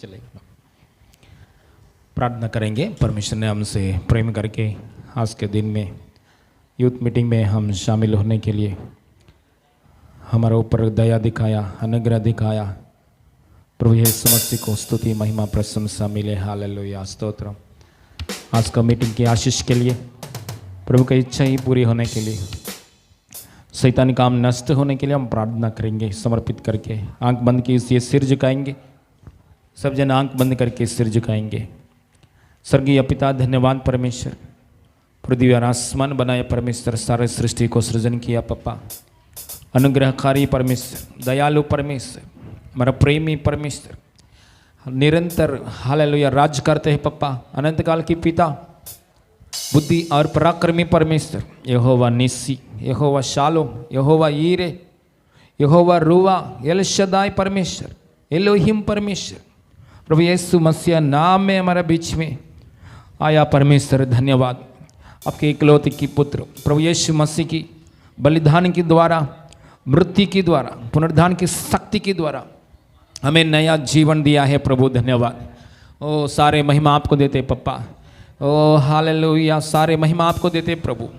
चलेगा। प्रार्थना करेंगे। परमेश्वर ने हमसे प्रेम करके आज के दिन में यूथ मीटिंग में हम शामिल होने के लिए हमारे ऊपर दया दिखाया, अनुग्रह दिखाया। प्रभु यीशु मसीह को स्तुति महिमा प्रशंसा मिले। हालेलुया, स्तोत्रम। आज का मीटिंग की आशीष के लिए, प्रभु की इच्छा ही पूरी होने के लिए, शैतानी काम नष्ट होने के लिए हम प्रार्थना करेंगे। समर्पित करके आंख बंद कीजिए, सिर झुकाएंगे। सब जन आंख बंद करके सिर झुकाएंगे। स्वर्गीय पिता, धन्यवाद परमेश्वर, पृथ्वी और आसमान बनाए परमेश्वर, सारे सृष्टि को सृजन किया पप्पा। अनुग्रहकारी परमेश्वर, दयालु परमेश्वर, हमारा प्रेमी परमेश्वर, निरंतर हालेलुया राज करते हैं पप्पा। अनंत काल की पिता, बुद्धि और पराक्रमी परमेश्वर, यहोवा निस्सी, यहोवा शालोम, यहोवा यीरे, यहोवा रुवा, एल शदाई परमेश्वर, एलोहिम परमेश्वर, प्रभु यीशु मसीह नाम में हमारे बीच में आया परमेश्वर। धन्यवाद आपके इकलौते की पुत्र प्रभु यीशु मसीह की बलिदान के द्वारा, मृत्यु के द्वारा, पुनरुद्धान की शक्ति के द्वारा हमें नया जीवन दिया है प्रभु। धन्यवाद। ओ सारे महिमा आपको देते पप्पा। ओ हालेलुया, सारे महिमा आपको देते प्रभु।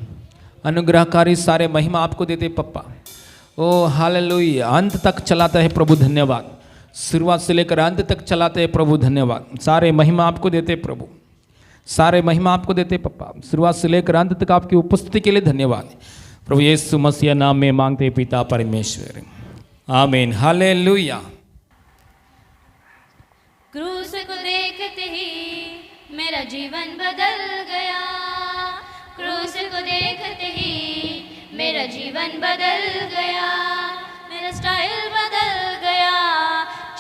अनुग्रहकारी सारे महिमा आपको देते पप्पा। ओ हालेलुया, अंत तक चलाता है प्रभु। धन्यवाद। शुरुआत से लेकर अंत तक चलाते हैं प्रभु। धन्यवाद। सारे महिमा आपको देते प्रभु, सारे महिमा आपको देते पप्पा। शुरुआत से लेकर अंत तक आपकी उपस्थिति के लिए धन्यवाद। प्रभु यीशु मसीह नाम में मांगते पिता परमेश्वर, आमीन। हालेलुया। क्रूस को देखते ही मेरा जीवन बदल गया। क्रूस को देखते ही मेरा जीवन बदल गया। मेरा स्टाइल बदल गया,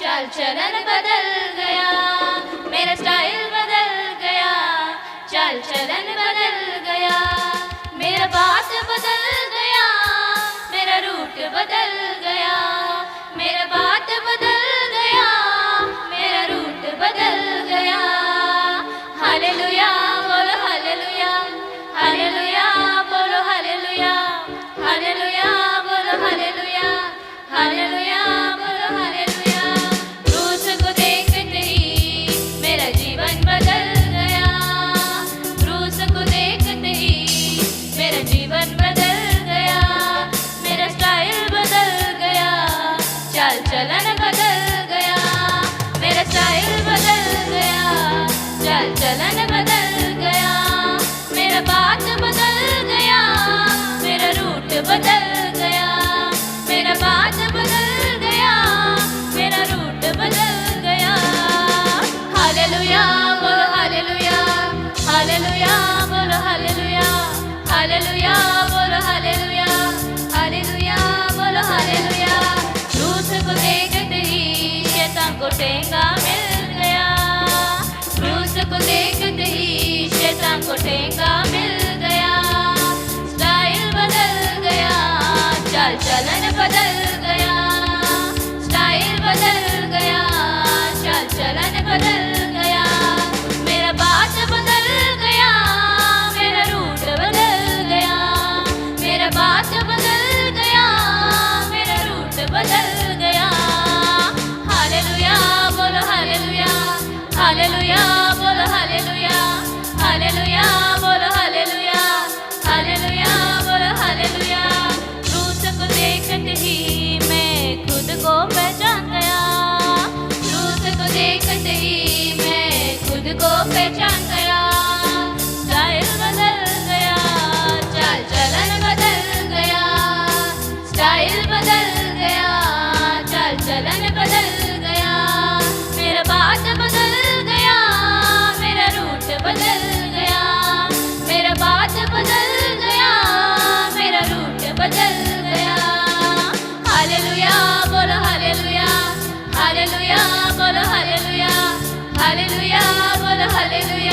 चाल चलन बदल गया। मेरा स्टाइल बदल गया, चाल चलन बदल गया। मेरा बात बदल गया, मेरा रूट बदल गया। मेरा बात बदल गया, मेरा रूट बदल गया। हालेलुया बोलो हालेलुया, हालेलुया बोलो हालेलुया, हालेलुया बोलो हालेलुया, हालेलुया बोलो हालेलुया। क्रूस को देखते ही मेरा जीवन बदल गया। क्रूस को देखते ही मेरा जीवन बदल गया। मेरा स्टाइल बदल गया, चाल चलन बदल गया। मेरा स्टाइल बदल गया, चाल चलन बदल गया। मेरा बात बदल गया, मेरा रूट बदल गया। मेरा बात बदल गया, मेरा रूट बदल गया। हालेलुया बोलो हालेलुया, हालेलुया बोलो हालेलुया, हालेलुया बोलो हालेलुया, हालेलुया बोलो हालेलुया। क्रूस को देखते ही शैतान को ठेंगा मिल गया। क्रूस को देखते ही शैतान को ठेंगा मिल गया। स्टाइल बदल गया, चाल चलन बदल गया। स्टाइल बदल गया, चाल चलन बदल गया। मेरा बात बदल गया, मेरा रूट बदल गया। मेरा बात बदल गया, मेरा रूट बदल गया। हालेलुया बोलो हालेलुया, हालेलुया बोलो हालेलुया, हालेलुया बोलो हालेलुया, हालेलुया बोलो हालेलुया। क्रूस को देखते ही मैं खुद को पहचान गया। क्रूस को देखते ही मैं खुद को पहचान गया। स्टाइल बदल गया, चाल चलन बदल गया। स्टाइल बदल गया, चाल चलन बदल गया। मेरा बात बदल गया, मेरा रूट बदल गया। मेरा बात बदल गया, मेरा रूट बदल गया। हालेलुया बोलो हालेलुया, हालेलुया बोलो हालेलुया, हालेलुया बोलो हालेलुया,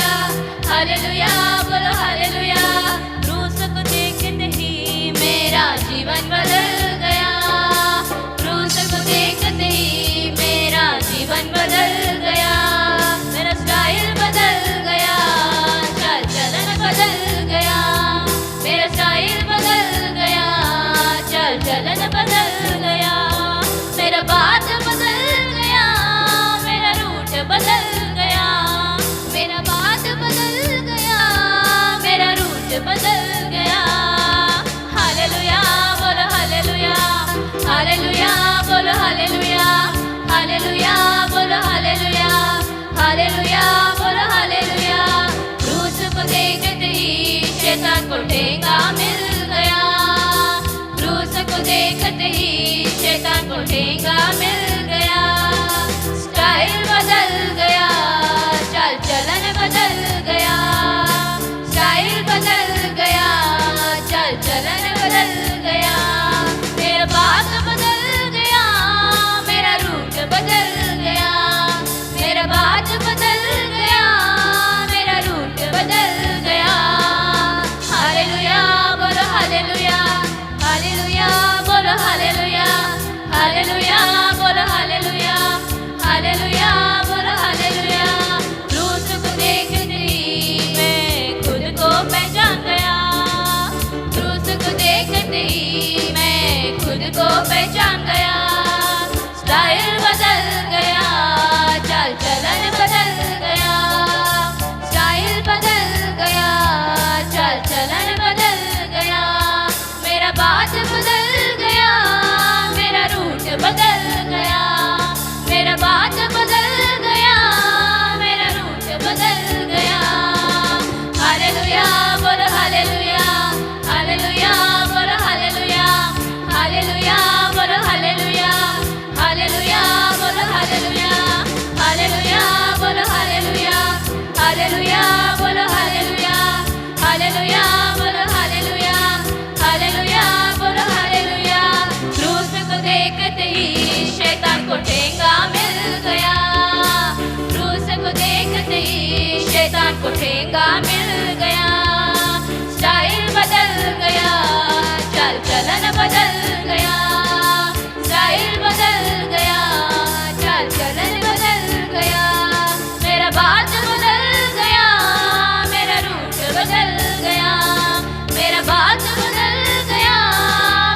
बदल गया, चाल चलन बदल गया, स्टाइल बदल गया, चाल चलन बदल गया, मेरा बात बदल गया, मेरा रूट बदल गया, मेरा बात बदल गया, मेरा रूट बदल गया। हालेलुया बोलो हालेलुया, हालेलुया बोलो हालेलुया, हालेलुया बोलो हालेलुया, हालेलुया बोलो हालेलुया। क्रूस को देखते ही मैं खुद को पहचान गया, क्रूस को देखते ही मैं खुद को पहचान गया, स्टाइल बदल गया, चाल चलन बदल गया, स्टाइल बदल गया, चाल चलन बदल गया, मेरा बात बदल गया, मेरा रूट बदल गया, मेरा बात बदल गया, मेरा रूट बदल गया। हालेलुया बोलो हालेलुया, हालेलुया बोलो हालेलुया, हालेलुया बोलो हालेलुया, हालेलुया बोलो हालेलुया, हालेलुया बोलो हालेलुया, हालेलुया बोलो हालेलुया, हालेलुया बोलो हालेलुया, हालेलुया बोलो हालेलुया। क्रूस को देखते ही शैतान को ठेंगा मिल गया, क्रूस को देखते ही शैतान को ठेंगा मिल गया, स्टाइल बदल गया, चाल चलन बदल गया, स्टाइल बदल गया, चाल चलन बदल गया, मेरा बात बदल गया, मेरा रूट बदल गया, मेरा बात बदल गया,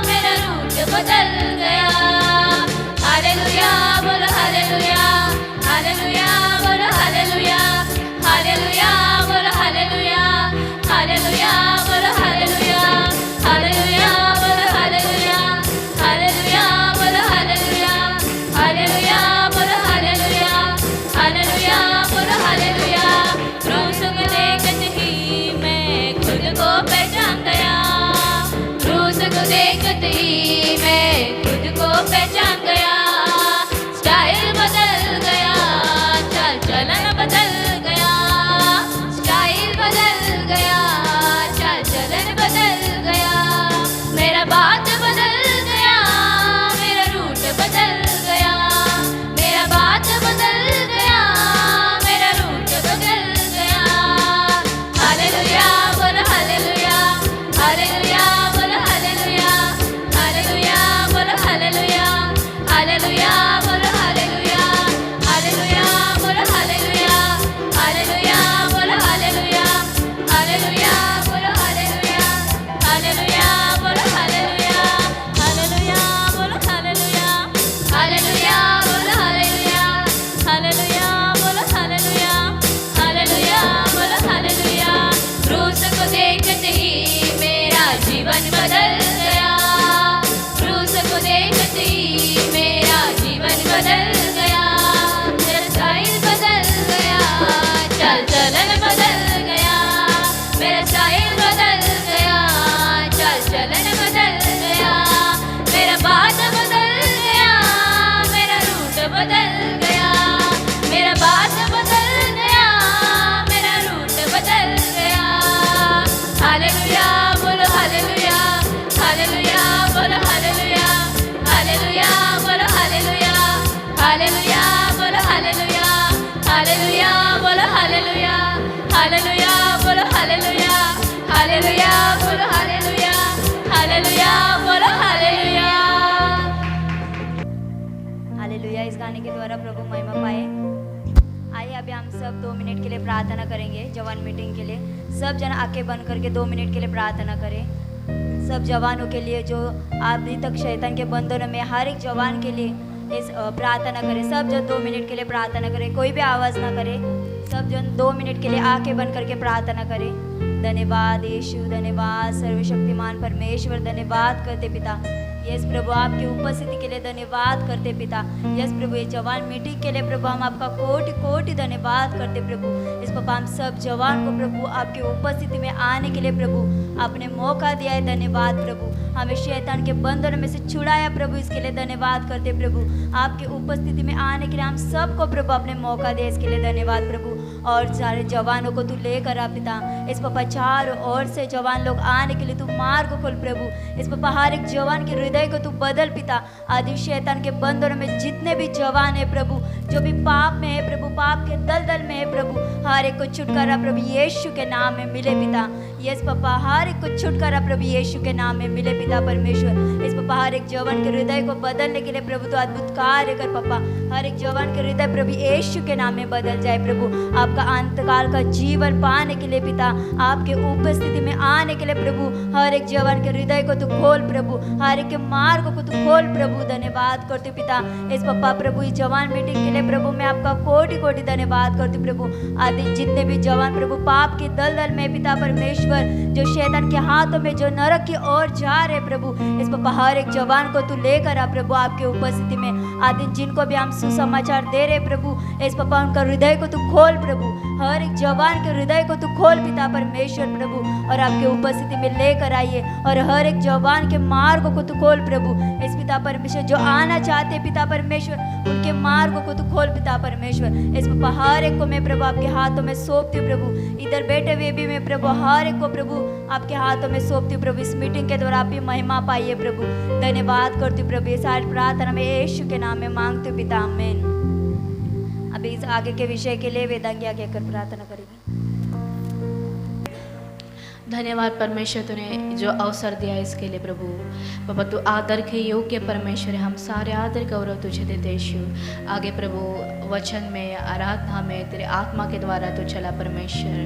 मेरा रूट बदल गया। हालेलुया बोलो हालेलुया, हालेलुया बोलो हालेलुया, हालेलुया बोलो हालेलुया, हालेलुया बोलो हालेलुया, हालेलुया बोलो हालेलुया, हालेलुया बोलो हालेलुया, हालेलुया बोलो हालेलुया, हालेलुया बोलो हालेलुया। क्रूस को देखते ही मैं खुद को पहचान गया, क्रूस को देखते ही मैं खुद को पहचान गया, स्टाइल बदल गया, चाल चलन बदल गया, स्टाइल बदल गया, चाल चलन बदल गया, मेरा बात बदल गया, मेरा रूट बदल गया, मेरा बात बदल गया, मेरा रूट बदल गया। हालेलुया बोलो हालेलुया, हालेलुया बोलो हालेलुया, हालेलुया बोलो हालेलुया, हालेलुया बोलो हालेलुया, हालेलुया बोलो हालेलुया, हालेलुया बोलो हालेलुया, हालेलुया बोलो हालेलुया, हालेलुया बोलो हालेलुया, हालेलुया बोलो हालेलुया, हालेलुया बोलो हालेलुया, हालेलुया बोलो हालेलुया, हालेलुया बोलो हालेलुया। क्रूस को देखते ही मेरा जीवन बदल गया, क्रूस को देखते ही मेरा जीवन बदल गया, मेरा स्टाइल बदल गया, चाल चलन बदल गया, मेरा स्टाइल बदल गया, चाल चलन बदल गया, मेरा बात बदल गया, मेरा रूट बदल गया, मेरा बात बदल गया, मेरा रूट बदल गया। हालेलुया बोलो हालेलुया, हालेलुया बोलो हालेलुया, हालेलुया बोलो हालेलुया, हालेलुया बोलो हालेलुया, हालेलुया बोलो हालेलुया, हालेलुया बोलो हालेलुया, हालेलुया बोलो हालेलुया, हालेलुया बोलो हालेलुया। हालेलुया। इस गाने के द्वारा प्रभु महिमा पाए। आइए अभी हम सब 2 मिनट के लिए प्रार्थना करेंगे जवान मीटिंग के लिए। सब जन आंखें बंद करके 2 मिनट के लिए प्रार्थना करें। सब जवानों के लिए जो अभी तक शैतान के बंधनों में, हर एक जवान के लिए इस प्रार्थना करें। सब जन 2 मिनट के लिए प्रार्थना करें, कोई भी आवाज़ ना करे। सब जन 2 मिनट के लिए आंखें बंद करके प्रार्थना करें। धन्यवाद यीशु, धन्यवाद सर्वशक्तिमान परमेश्वर, धन्यवाद करते पिता। यस प्रभु, आपकी उपस्थिति के लिए धन्यवाद करते पिता। यस प्रभु, ये जवान मीटिंग के लिए प्रभु हम आपका कोटि कोटि धन्यवाद करते प्रभु। इस पापा हम सब जवान को प्रभु आपकी उपस्थिति में आने के लिए प्रभु आपने मौका दिया है। धन्यवाद प्रभु। हमें शैतान के बंधनों में से छुड़ाया प्रभु, इसके लिए धन्यवाद करते प्रभु। आपके उपस्थिति में आने के लिए हम सबको प्रभु अपने मौका दे, इसके लिए धन्यवाद प्रभु। और सारे जवानों को तू लेकर आ पिता, इस पापा चारों ओर से जवान लोग आने के लिए तू मार्ग खोल प्रभु। इस पापा हर एक जवान के हृदय को तू बदल पिता। आदि शैतान के बंधनों में जितने भी जवान है प्रभु, जो भी पाप में है प्रभु, पाप के दलदल में है प्रभु, हर एक को छुटकारा प्रभु यीशु के नाम में मिले पिता। यस पापा, हर एक को छुटकारा प्रभु यीशु के नाम में मिले पिता परमेश्वर। इस पापा हर एक जवान के हृदय को बदलने के लिए प्रभु तो अद्भुत कार्य कर पापा। हर एक जवान के हृदय प्रभु यीशु के नाम में बदल जाए प्रभु। आपका अंतकाल का जीवन पाने के लिए पिता, आपके उपस्थिति में आने के लिए प्रभु, हर एक जवान के हृदय को तू खोल प्रभु, हर एक के मार्ग को तू खोल प्रभु। धन्यवाद करती पिता इस पापा प्रभु, इस जवान मीटिंग के लिए प्रभु मैं आपका कोटि कोटि धन्यवाद करती प्रभु। आदि जितने भी जवान प्रभु पाप के दलदल में पिता परमेश्वर, जो शैतान के हाथों में जो नरक की ओर जा रहे प्रभु, इस पापा हर एक जवान को तू लेकर आ प्रभु आपके उपस्थिति में। आदि जिनको भी हम सुसमाचार दे रहे प्रभु, इस पापा उनका हृदय को तू खोल प्रभु, हर एक जवान के हृदय को तू खोल पिता परमेश्वर प्रभु, और आपके उपस्थिति में लेकर आइए। और हर एक जवान के मार्ग को तू खोल प्रभु। इस पिता परमेश्वर जो आना चाहते पिता परमेश्वर, उनके मार्ग को तू खोल पिता परमेश्वर। इस पापा हर एक को मैं प्रभु आपके हाथों में सौंपती हूँ प्रभु। इधर बैठे हुए भी मैं प्रभु हर एक को प्रभु आपके हाथों में सौंपती हूँ प्रभु। इस मीटिंग के द्वारा आप भी महिमा पाइए प्रभु। धन्यवाद करती हूँ प्रभु। ये सारी प्रार्थना में यीशु के नाम में मांगती हूँ पिता, आमीन। अभी इस आगे के विषय के लिए वेदांगी आगे कर प्रार्थना करेगी। धन्यवाद परमेश्वर, तूने जो अवसर दिया इसके लिए प्रभु। बाबा तू आदर के योग्य परमेश्वर है, हम सारे आदर गौरव तुझे देते यीशु। आगे प्रभु वचन में, आराधना में तेरे आत्मा के द्वारा तो चला परमेश्वर।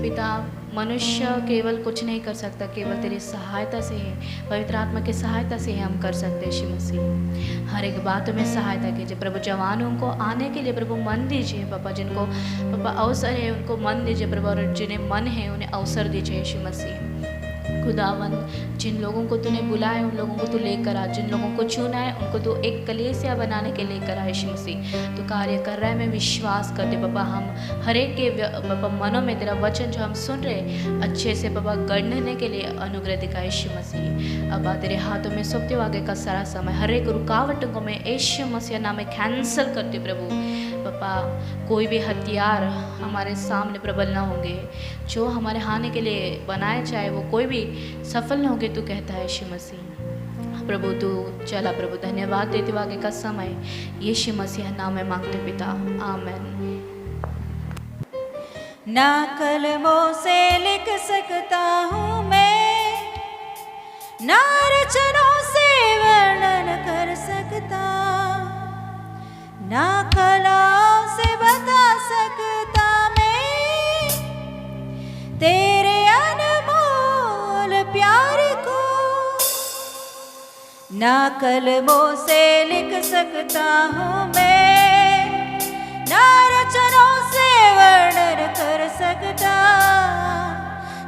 पिता मनुष्य केवल कुछ नहीं कर सकता, केवल तेरी सहायता से ही, पवित्र आत्मा की सहायता से ही हम कर सकते हैं यीशु मसीह। हर एक बातों में सहायता कीजिए प्रभु। जवानों को आने के लिए प्रभु मन दीजिए पापा, जिनको पापा अवसर है उनको मन दीजिए प्रभु, और जिन्हें मन है उन्हें अवसर दीजिए यीशु मसीह। खुदावंद जिन लोगों को तूने बुलाया उन लोगों को तू लेकर आ, जिन लोगों को चुना है उनको तू एक कलीसिया बनाने के लेकर आ यीशु मसीह। तू कार्य कर रहा है, मैं विश्वास करते पापा। हम हर एक के पापा मनों में तेरा वचन जो हम सुन रहे अच्छे से पापा गढ़ने के लिए अनुग्रह दिखा यीशु मसीह। अब तेरे हाथों में सौंपते हो आगे का सारा समय। हर एक रुकावटों को मैं यीशु मसीह नाम में कैंसिल करती प्रभु। पापा कोई भी हथियार हमारे सामने प्रबल ना होंगे, जो हमारे हानि के लिए बनाए चाहे वो कोई भी सफल ना होंगे, तू कहता है यीशु मसीह। प्रभु तू चला प्रभु। धन्यवाद देते हुए आगे का समय यीशु मसीह नाम में मांगते पिता, आमीन। ना कलमों से लिख सकता हूँ मैं, ना रचनों से वर्णन कर सकता, ना कलाओं से बता सकता मैं तेरे अनमोल प्यार को। ना कलमों से लिख सकता हूँ मैं, ना रचनों से वर्णन कर सकता,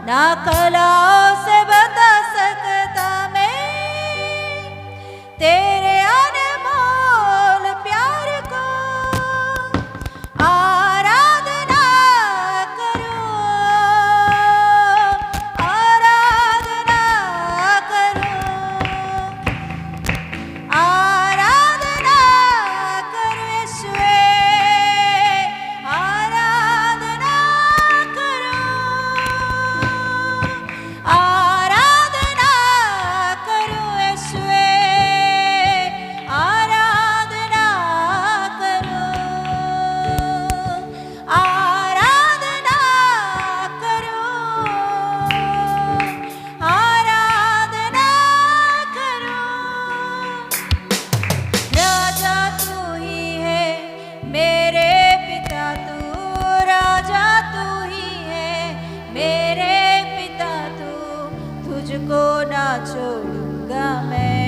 ना कलाओं से बता सकता मैं तेरे अनमोल प्यार को। आराधना करूं, आराधना करूं, आराधना करूं यीशुए, आराधना करूं, आराधना करूं यीशुए, आराधना करूं, आराधना करूं, आराधना करूं। राजा तू ही है मेरे पिता, तू राजा तू ही है मेरे पिता, तू तुझको ना छोड़ूंगा मैं,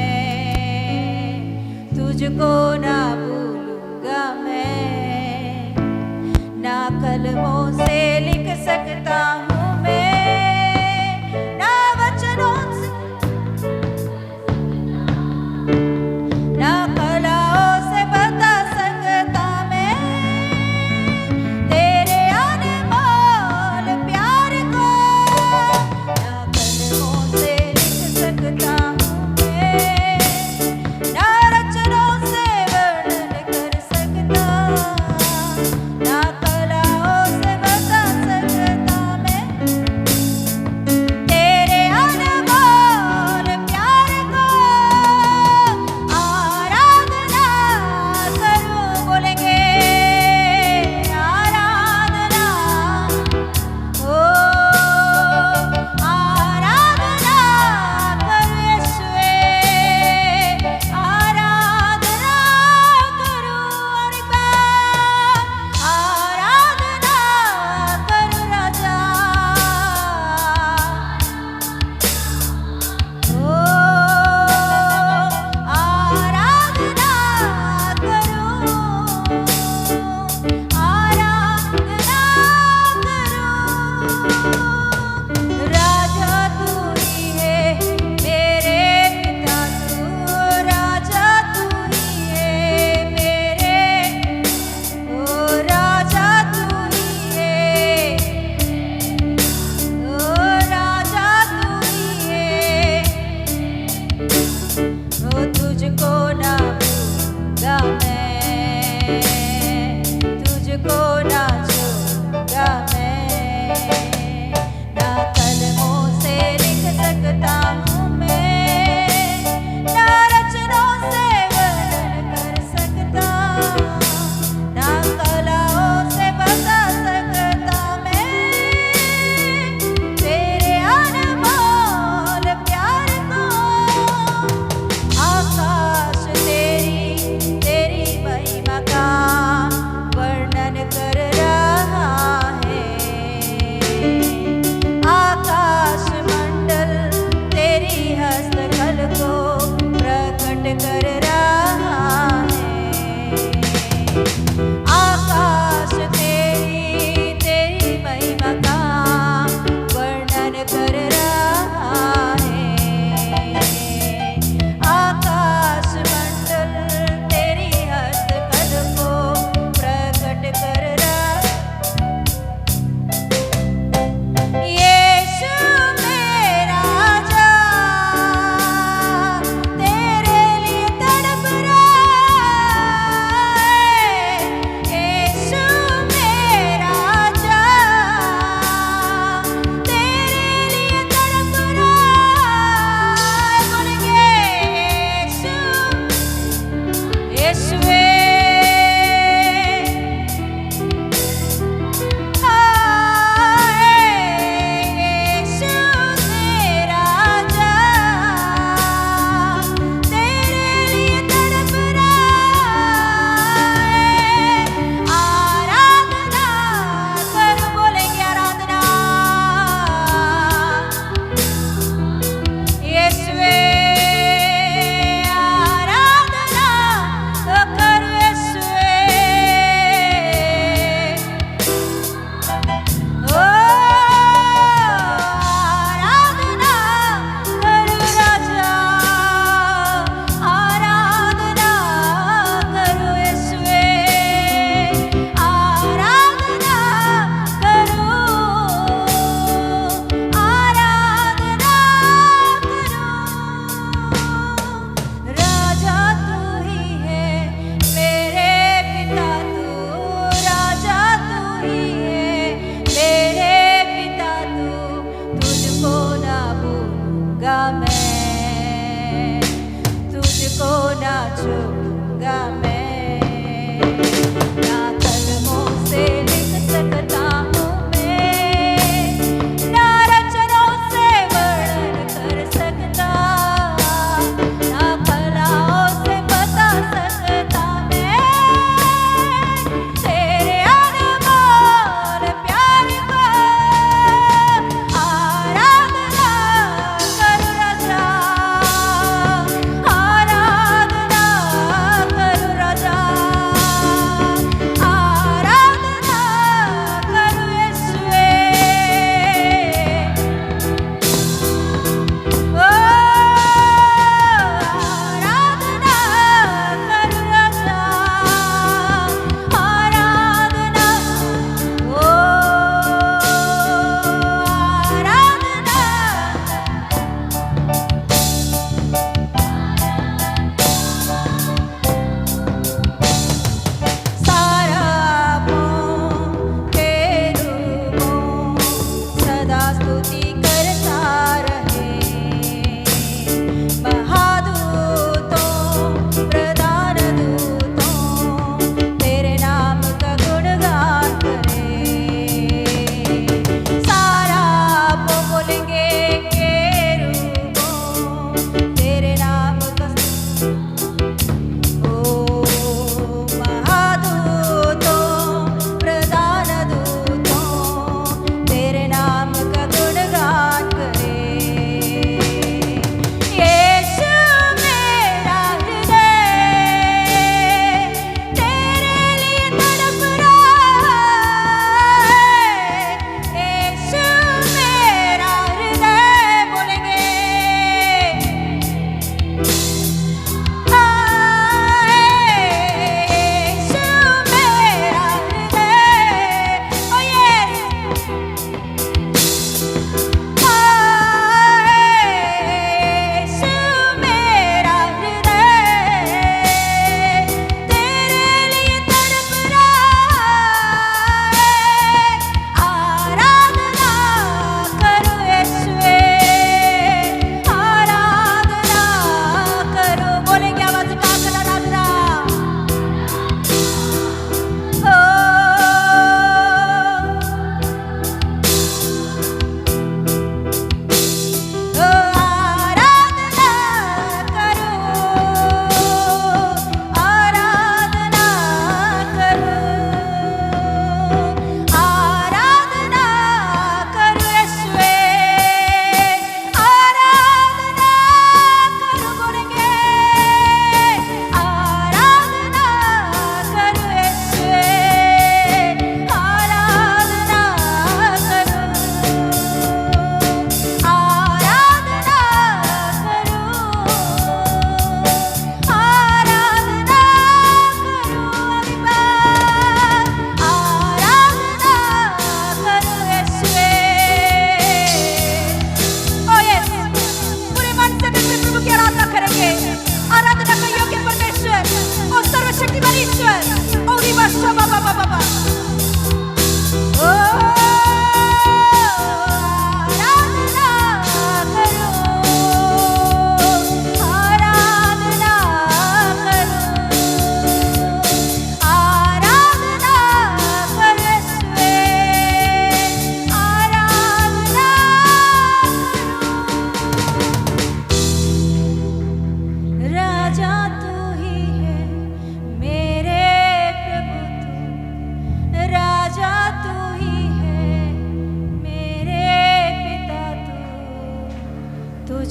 तुझको ना भूलूंगा मैं। ना कलमों से लिख सकता हूँ मैं, ना वचनों से, ना कलाओं से बता सकता मैं तेरे अनमोल प्यार को। ना कलमों से लिख सकता हूँ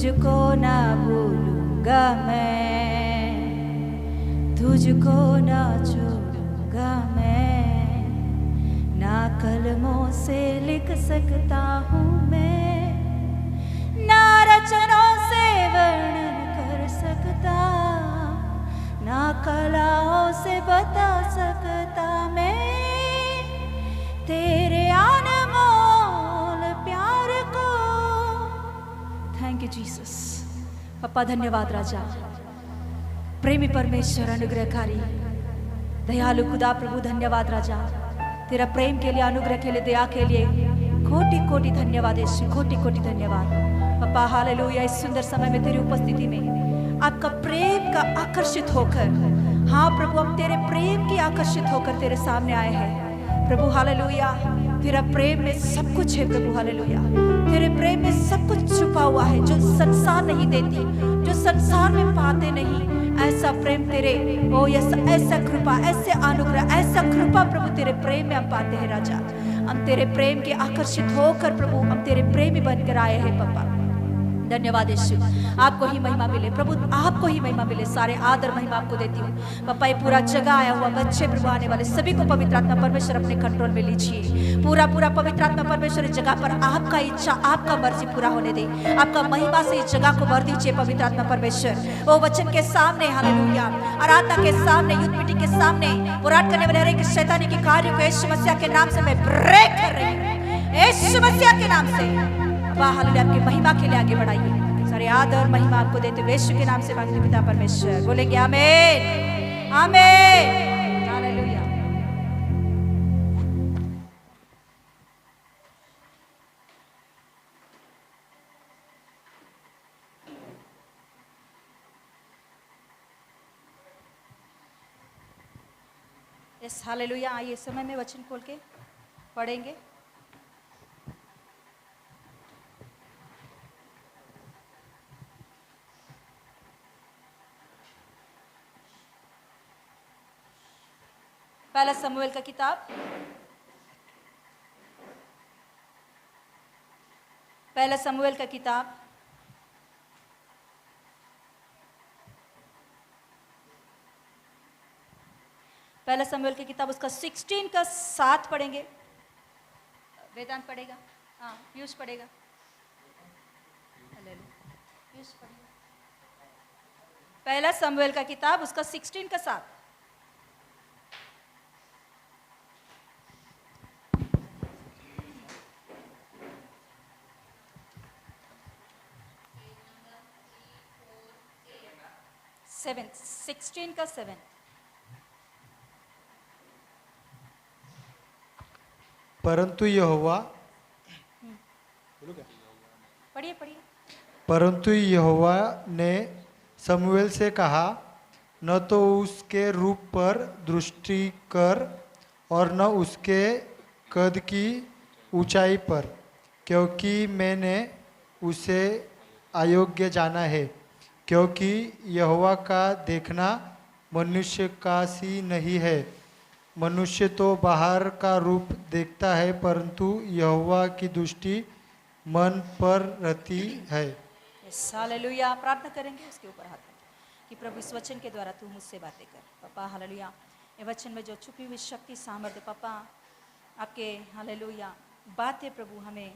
तुझको ना भूलूंगा मैं, तुझको ना छोड़ूंगा मैं, ना कलमों से लिख सकता हूँ मैं, ना रचनों से वर्णन कर सकता, ना कलाओं से बता सकता मैं तेरे अनमोल प्यार को। Thank you Jesus. पप्पा धन्यवाद राजा, प्रेमी परमेश्वर, अनुग्रहकारी दयालु खुदा प्रभु, धन्यवाद राजा, तेरा प्रेम के लिए, अनुग्रह के लिए, दया के लिए कोटि कोटि धन्यवाद यीशु, कोटि कोटि धन्यवाद पप्पा। हालेलुया। इस सुंदर समय में तेरी उपस्थिति में आपका प्रेम का आकर्षित होकर, हाँ प्रभु, हम तेरे प्रेम की आकर्षित होकर तेरे सामने आए हैं प्रभु। हालेलुया। तेरा प्रेम में सब कुछ है प्रभु। हालेलुया। तेरे प्रेम में सब कुछ छुपा हुआ है जो संसार नहीं देती, जो संसार में पाते नहीं। ऐसा प्रेम तेरे, ओ यस, ऐसा कृपा, ऐसे अनुग्रह, ऐसा कृपा प्रभु तेरे प्रेम में हम पाते हैं राजा। हम तेरे प्रेम के आकर्षित होकर प्रभु हम तेरे प्रेमी बनकर आए हैं पप्पा। धन्यवाद यीशु, आपको ही महिमा मिले प्रभु, आपको ही महिमा मिले। सारे आदर महिमा आपको देती हूँ पप्पा। ये पूरा जगह आया हुआ बच्चे प्रभु, आने वाले सभी को पवित्र आत्मा परमेश्वर अपने कंट्रोल में लीजिए। पूरा पूरा पवित्र आत्मा परमेश्वर इस जगह पर आपका इच्छा, आपका मर्जी पूरा होने दे। आपका महिमा से इस जगह को भर दीजिए पवित्र आत्मा परमेश्वर। वो वचन के सामने, हालेलुया, आराधना के सामने, यूथ मीटिंग के सामने पुराट करने वाले हर एक शैतानी के कार्य को यीशु मसीह के नाम से मैं ब्रेक कर रही हूँ, यीशु मसीह के नाम से। हालेलुया, आपकी महिमा के लिए आगे बढ़ाइए। सारे आदर महिमा आपको देते हुए यीशु के नाम से मांगते पिता परमेश्वर। बोलेंगे आमीन, आमीन, हालेलुया। Yes, hallelujah. आइए समय में वचन खोल के पढ़ेंगे। पहला शमूएल का किताब, पहला शमूएल का किताब पहला शमूएल की किताब उसका 16 का 7 पढ़ेंगे। वेदांत पढ़ेगा, हाँ पीयूष पढ़ेगा, पीयूष पढ़ेगा। पहला शमूएल का किताब उसका 16 का 7। सेवन, 16 का 7। परंतु यहोवा, पढ़िए पढ़िए। परंतु यहोवा ने शमूएल से कहा, न तो उसके रूप पर दृष्टि कर और न उसके कद की ऊंचाई पर, क्योंकि मैंने उसे अयोग्य जाना है। क्योंकि यहोवा का देखना मनुष्य का सी नहीं है। मनुष्य तो बाहर का रूप देखता है, परंतु यहोवा की दृष्टि मन पर रहती है। हालेलुया। प्रार्थना करेंगे उसके ऊपर हाथ रखें कि प्रभु इस वचन के द्वारा तू मुझसे बातें कर पापा। हालेलुया। ये वचन में जो छुपी हुई शक्ति, सामर्थ्य पापा, आपके हालेलुया बातें प्रभु हमें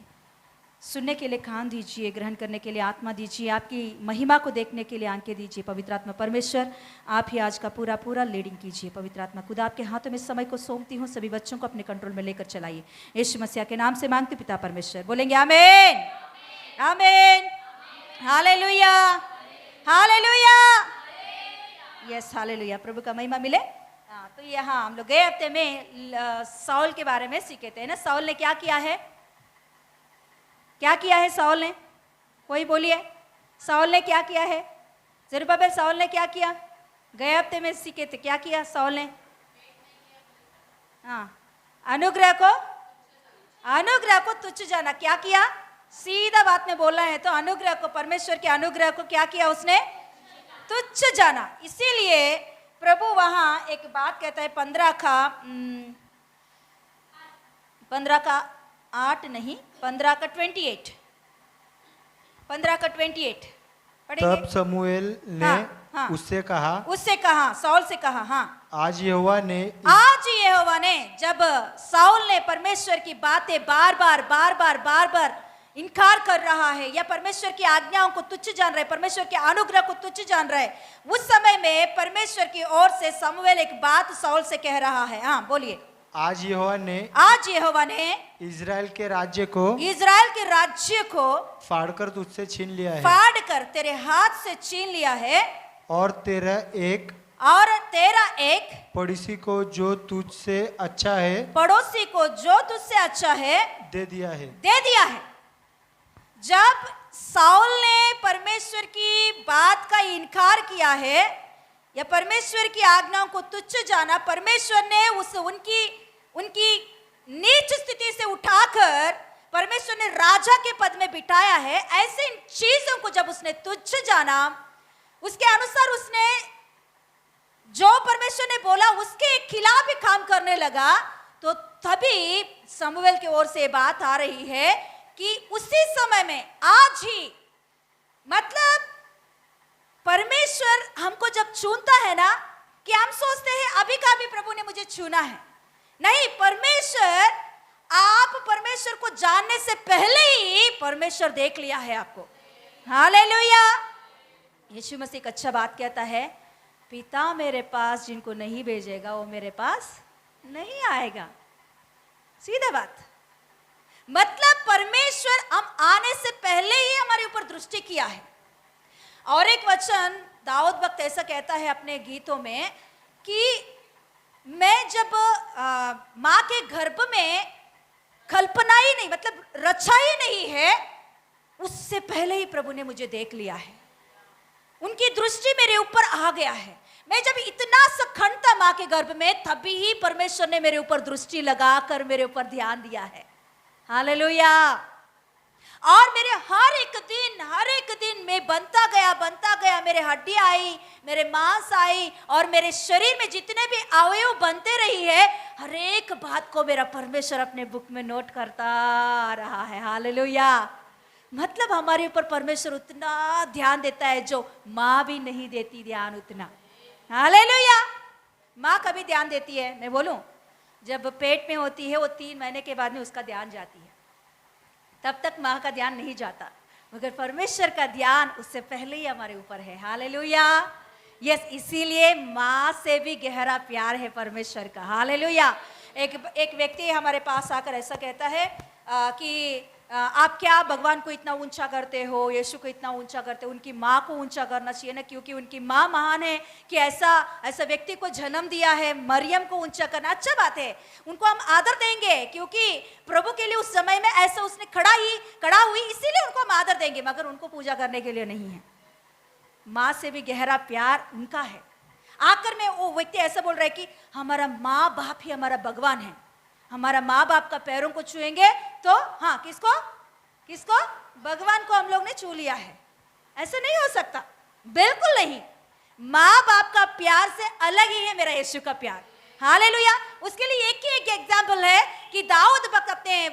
सुनने के लिए कान दीजिए, ग्रहण करने के लिए आत्मा दीजिए, आपकी महिमा को देखने के लिए आंखें दीजिए। पवित्र आत्मा परमेश्वर, आप ही आज का पूरा पूरा लीडिंग कीजिए। पवित्र आत्मा खुदा, आपके हाथों में समय को सौंपती हूँ, सभी बच्चों को अपने कंट्रोल में लेकर चलाइए। यीशु मसीह के नाम से मांगते पिता परमेश्वर। बोलेंगे आमीन, आमीन, हालेलुया, हालेलुया, यस हालेलुया। प्रभु का महिमा मिले। हाँ, तो यहाँ हम लोग गए हफ्ते में साउल के बारे में सीखे थे ना। साउल ने क्या किया है, क्या किया है साउल ने? कोई बोलिए, साउल ने क्या किया है? ज़रुब्बाबेल, साउल ने क्या किया? गए हफ्ते में सीखे थे, क्या किया साउल ने? हाँ, अनुग्रह को तुच्छ जाना। क्या किया? सीधा बात में बोलना है तो अनुग्रह को, परमेश्वर के अनुग्रह को क्या किया उसने? तुच्छ जाना। इसीलिए प्रभु वहां एक बात कहता है, 15 का 8 नहीं, 15 का 28, 15 का 28। पढ़ेंगे। तब समूएल ने हाँ। उससे कहा, साउल से कहा, हाँ, आज यहोवा ने आज यहोवा ने, जब साउल ने परमेश्वर की बातें बार बार इनकार कर रहा है या परमेश्वर की आज्ञाओं को तुच्छ जान रहा है, परमेश्वर के अनुग्रह को तुच्छ जान रहा है, उस समय में परमेश्वर की ओर से समूएल एक बात साउल से कह रहा है। हाँ बोलिए। आज यहोवा ने इज़राइल के राज्य को फाड़कर तुझसे छीन लिया है, फाड़कर तेरे हाथ से छीन लिया है, और तेरा एक पड़ोसी को जो तुझसे अच्छा है दे दिया है। जब साउल ने परमेश्वर की बात का इनकार किया है या परमेश्वर की आज्ञाओं को तुच्छ जाना, परमेश्वर ने उनकी नीच स्थिति से उठाकर परमेश्वर ने राजा के पद में बिठाया है। ऐसे इन चीजों को जब उसने तुच्छ जाना, उसके अनुसार उसने जो परमेश्वर ने बोला उसके खिलाफ ही काम करने लगा, तो तभी समूएल की ओर से बात आ रही है कि उसी समय में, आज ही, मतलब परमेश्वर हमको जब चुनता है ना, कि हम सोचते हैं अभी का अभी प्रभु ने मुझे चुना है। नहीं, आप परमेश्वर को जानने से पहले ही परमेश्वर देख लिया है आपको। हालेलुया। यीशु मसीह एक अच्छा बात कहता है, पिता मेरे पास जिनको नहीं भेजेगा वो मेरे पास नहीं आएगा। सीधा बात, मतलब परमेश्वर हम आने से पहले ही हमारे ऊपर दृष्टि किया है। और एक वचन दाऊद भक्त ऐसा कहता है अपने गीतों में कि मैं जब माँ के गर्भ में कल्पना ही नहीं, मतलब रचा ही नहीं है, उससे पहले ही प्रभु ने मुझे देख लिया है। उनकी दृष्टि मेरे ऊपर आ गया है। मैं जब इतना सखंड था माँ के गर्भ में, तभी ही परमेश्वर ने मेरे ऊपर दृष्टि लगाकर मेरे ऊपर ध्यान दिया है। हालेलुया। और मेरे हर एक दिन में बनता गया, मेरे हड्डी आई, मेरे मांस आई, और मेरे शरीर में जितने भी अवयव बनते रही है, हर एक बात को मेरा परमेश्वर अपने बुक में नोट करता रहा है। हालेलुया। मतलब हमारे ऊपर परमेश्वर उतना ध्यान देता है जो माँ भी नहीं देती ध्यान उतना। हालेलुया। माँ कभी ध्यान देती है, मैं बोलूं, जब पेट में होती है वो 3 महीने के बाद में उसका ध्यान जाती है, तब तक माँ का ध्यान नहीं जाता, मगर परमेश्वर का ध्यान उससे पहले ही हमारे ऊपर है। हालेलुया। यस, इसीलिए माँ से भी गहरा प्यार है परमेश्वर का। हालेलुया। एक व्यक्ति हमारे पास आकर ऐसा कहता है कि आप क्या भगवान को इतना ऊंचा करते हो, यीशु को इतना ऊंचा करते हो, उनकी माँ को ऊंचा करना चाहिए ना, क्योंकि उनकी माँ महान है कि ऐसा व्यक्ति को जन्म दिया है। मरियम को ऊंचा करना अच्छा बात है, उनको हम आदर देंगे, क्योंकि प्रभु के लिए उस समय में ऐसा उसने खड़ा हुई, इसीलिए उनको हम आदर देंगे, मगर उनको पूजा करने के लिए नहीं है। माँ से भी गहरा प्यार उनका है। आकर में वो व्यक्ति ऐसा बोल रहा है कि हमारा माँ बाप ही हमारा भगवान है, हमारा माँ बाप का पैरों को छुएंगे तो, हाँ, किसको भगवान को हम लोग ने छू लिया है। ऐसे नहीं हो सकता, बिल्कुल नहीं। माँ बाप का प्यार से अलग ही है मेरा यीशु का प्यार। हालेलुया। उसके लिए एक एग्जाम्पल है कि दाऊद भक्त अपने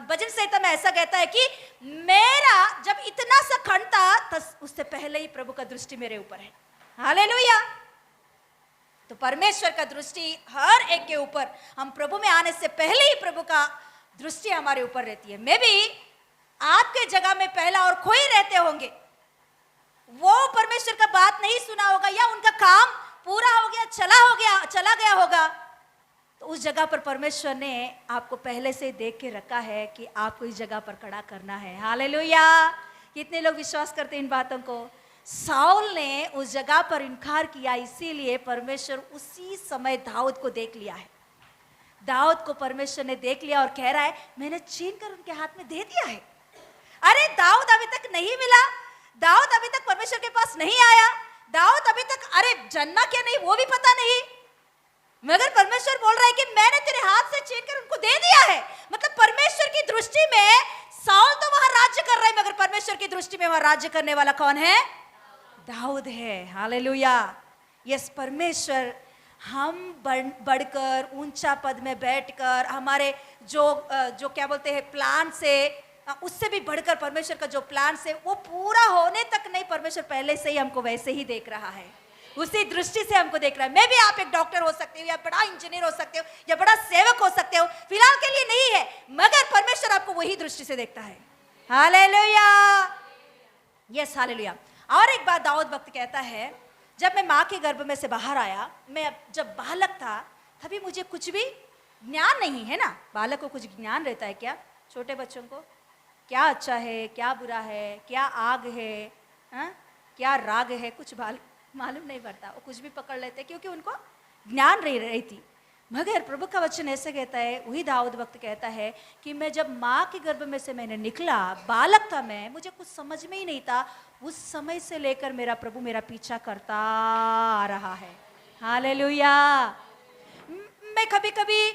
भजन संहिता में ऐसा कहता है कि मेरा जब इतना सा खंड था, उससे पहले ही प्रभु का दृष्टि मेरे ऊपर है। हालेलुया। तो परमेश्वर का दृष्टि हर एक के ऊपर, हम प्रभु में आने से पहले ही प्रभु का दृष्टि हमारे ऊपर रहती है। मैं भी आपके जगह में पहला और कोई रहते होंगे, वो परमेश्वर का बात नहीं सुना होगा, या उनका काम पूरा हो गया, चला गया होगा, तो उस जगह पर परमेश्वर ने आपको पहले से देख के रखा है कि आपको इस जगह पर खड़ा करना है। हालेलुया। कितने लोग विश्वास करते हैं इन बातों को? साउल ने उस जगह पर इनकार किया, इसीलिए परमेश्वर उसी समय दाऊद को देख लिया है। दाऊद को परमेश्वर ने देख लिया और कह रहा है, मैंने छीन कर उनके हाथ में दे दिया है। अरे दाऊद अभी तक नहीं मिला, दाऊद अभी तक परमेश्वर के पास नहीं आया, दाऊद अभी तक, अरे जन्मा क्या नहीं वो भी पता नहीं, मगर परमेश्वर बोल रहा है कि मैंने तेरे हाथ से छीन कर उनको दे दिया है। मतलब परमेश्वर की दृष्टि में साउल तो वहां राज्य कर रहा है, मगर परमेश्वर की दृष्टि में वहां राज्य करने वाला कौन है? दाऊद है। हालेलुया। यस, परमेश्वर हम बढ़कर ऊंचा पद में बैठकर हमारे जो क्या बोलते हैं प्लान से उससे भी बढ़कर परमेश्वर का जो प्लान है वो पूरा होने तक नहीं, परमेश्वर पहले से ही हमको वैसे ही देख रहा है, उसी दृष्टि से हमको देख रहा है। मैं भी आप एक डॉक्टर हो सकते हो या बड़ा इंजीनियर हो सकते हो या बड़ा सेवक हो सकते हो, फिलहाल के लिए नहीं है, मगर परमेश्वर आपको वही दृष्टि से देखता है। Hallelujah, yes hallelujah. और एक बात दाऊद भक्त कहता है, जब मैं माँ के गर्भ में से बाहर आया, मैं जब बालक था तभी मुझे कुछ भी ज्ञान नहीं है ना, बालक को कुछ ज्ञान रहता है क्या? छोटे बच्चों को क्या अच्छा है क्या बुरा है, क्या आग है हा? क्या राग है, कुछ मालूम नहीं पड़ता, वो कुछ भी पकड़ लेते क्योंकि उनको ज्ञान रही थी। मगर प्रभु का वचन ऐसे कहता है, वही दाऊद वक्त कहता है कि मैं जब माँ के गर्भ में से मैंने निकला, बालक था मैं, मुझे कुछ समझ में ही नहीं था, उस समय से लेकर मेरा प्रभु मेरा पीछा करता आ रहा है। हालेलुया। मैं कभी कभी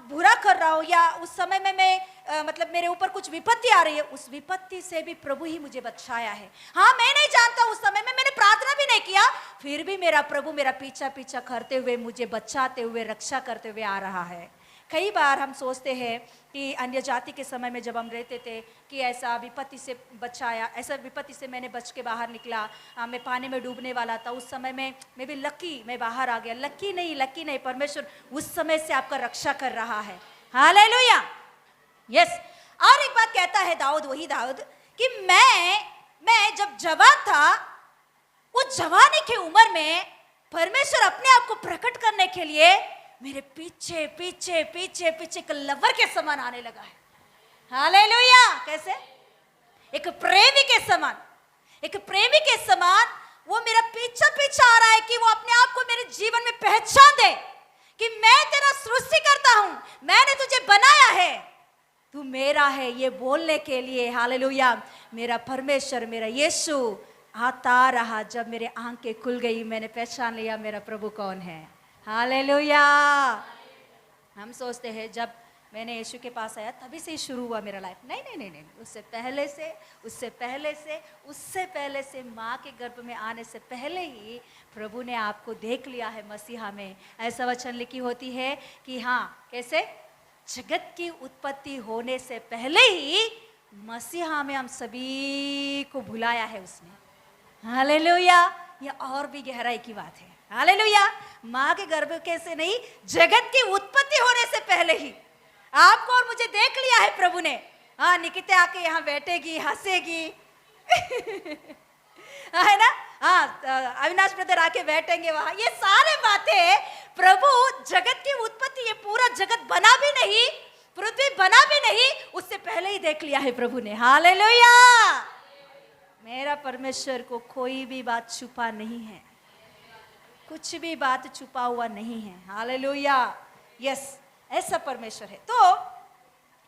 बुरा कर रहा हूँ या उस समय में मैं मतलब मेरे ऊपर कुछ विपत्ति आ रही है, उस विपत्ति से भी प्रभु ही मुझे बचाया है। हाँ, मैं नहीं जानता, उस समय में मैंने प्रार्थना भी नहीं किया, फिर भी मेरा प्रभु मेरा पीछा करते हुए, मुझे बचाते हुए, रक्षा करते हुए आ रहा है। कई बार हम सोचते हैं कि अन्य जाति के समय में जब हम रहते थे कि ऐसा विपत्ति से बचाया, ऐसा विपत्ति से मैंने बच के बाहर निकला, मैं पानी में डूबने वाला था, उस समय में मैं भी लकी, मैं बाहर आ गया। लकी नहीं, परमेश्वर उस समय से आपका रक्षा कर रहा है। Hallelujah, yes. और एक बात कहता है दाऊद, वही दाऊद, कि मैं जब जवान था, उस जवानी की उम्र में परमेश्वर अपने आप को प्रकट करने के लिए मेरे पीछे पीछे पीछे पीछे एक लवर के समान आने लगा है। हालेलुया। कैसे? एक प्रेमी के समान, एक प्रेमी के समान वो मेरा पीछा आ रहा है कि वो अपने आप को मेरे जीवन में पहचान दे कि मैं तेरा सृष्टि करता हूं, मैंने तुझे बनाया है, तू मेरा है, ये बोलने के लिए। हालेलुया। मेरा परमेश्वर, मेरा यीशु आता रहा, जब मेरे आंखें खुल गई, मैंने पहचान लिया मेरा प्रभु कौन है। हालेलुया। हम सोचते हैं जब मैंने यीशु के पास आया तभी से ही शुरू हुआ मेरा लाइफ। नहीं, उससे पहले से माँ के गर्भ में आने से पहले ही प्रभु ने आपको देख लिया है मसीहा में। ऐसा वचन लिखी होती है कि हाँ, कैसे? जगत की उत्पत्ति होने से पहले ही मसीहा में हम सभी को बुलाया है उसने। हालेलुया। ये और भी गहराई की बात है। हालेलुया। माँ के गर्भ के से नहीं, जगत की उत्पत्ति होने से पहले ही आपको और मुझे देख लिया है प्रभु ने। हाँ, निकिता आके यहाँ बैठेगी, हंसेगी है ना? हाँ, अविनाश ब्रदर आके बैठेंगे वहां। ये सारे बातें प्रभु, जगत की उत्पत्ति, ये पूरा जगत बना भी नहीं, पृथ्वी बना भी नहीं, उससे पहले ही देख लिया है प्रभु ने। हालेलुया। मेरा परमेश्वर को कोई भी बात छुपा नहीं है, कुछ भी बात छुपा हुआ नहीं है। हालेलुया, यस, ऐसा परमेश्वर है। तो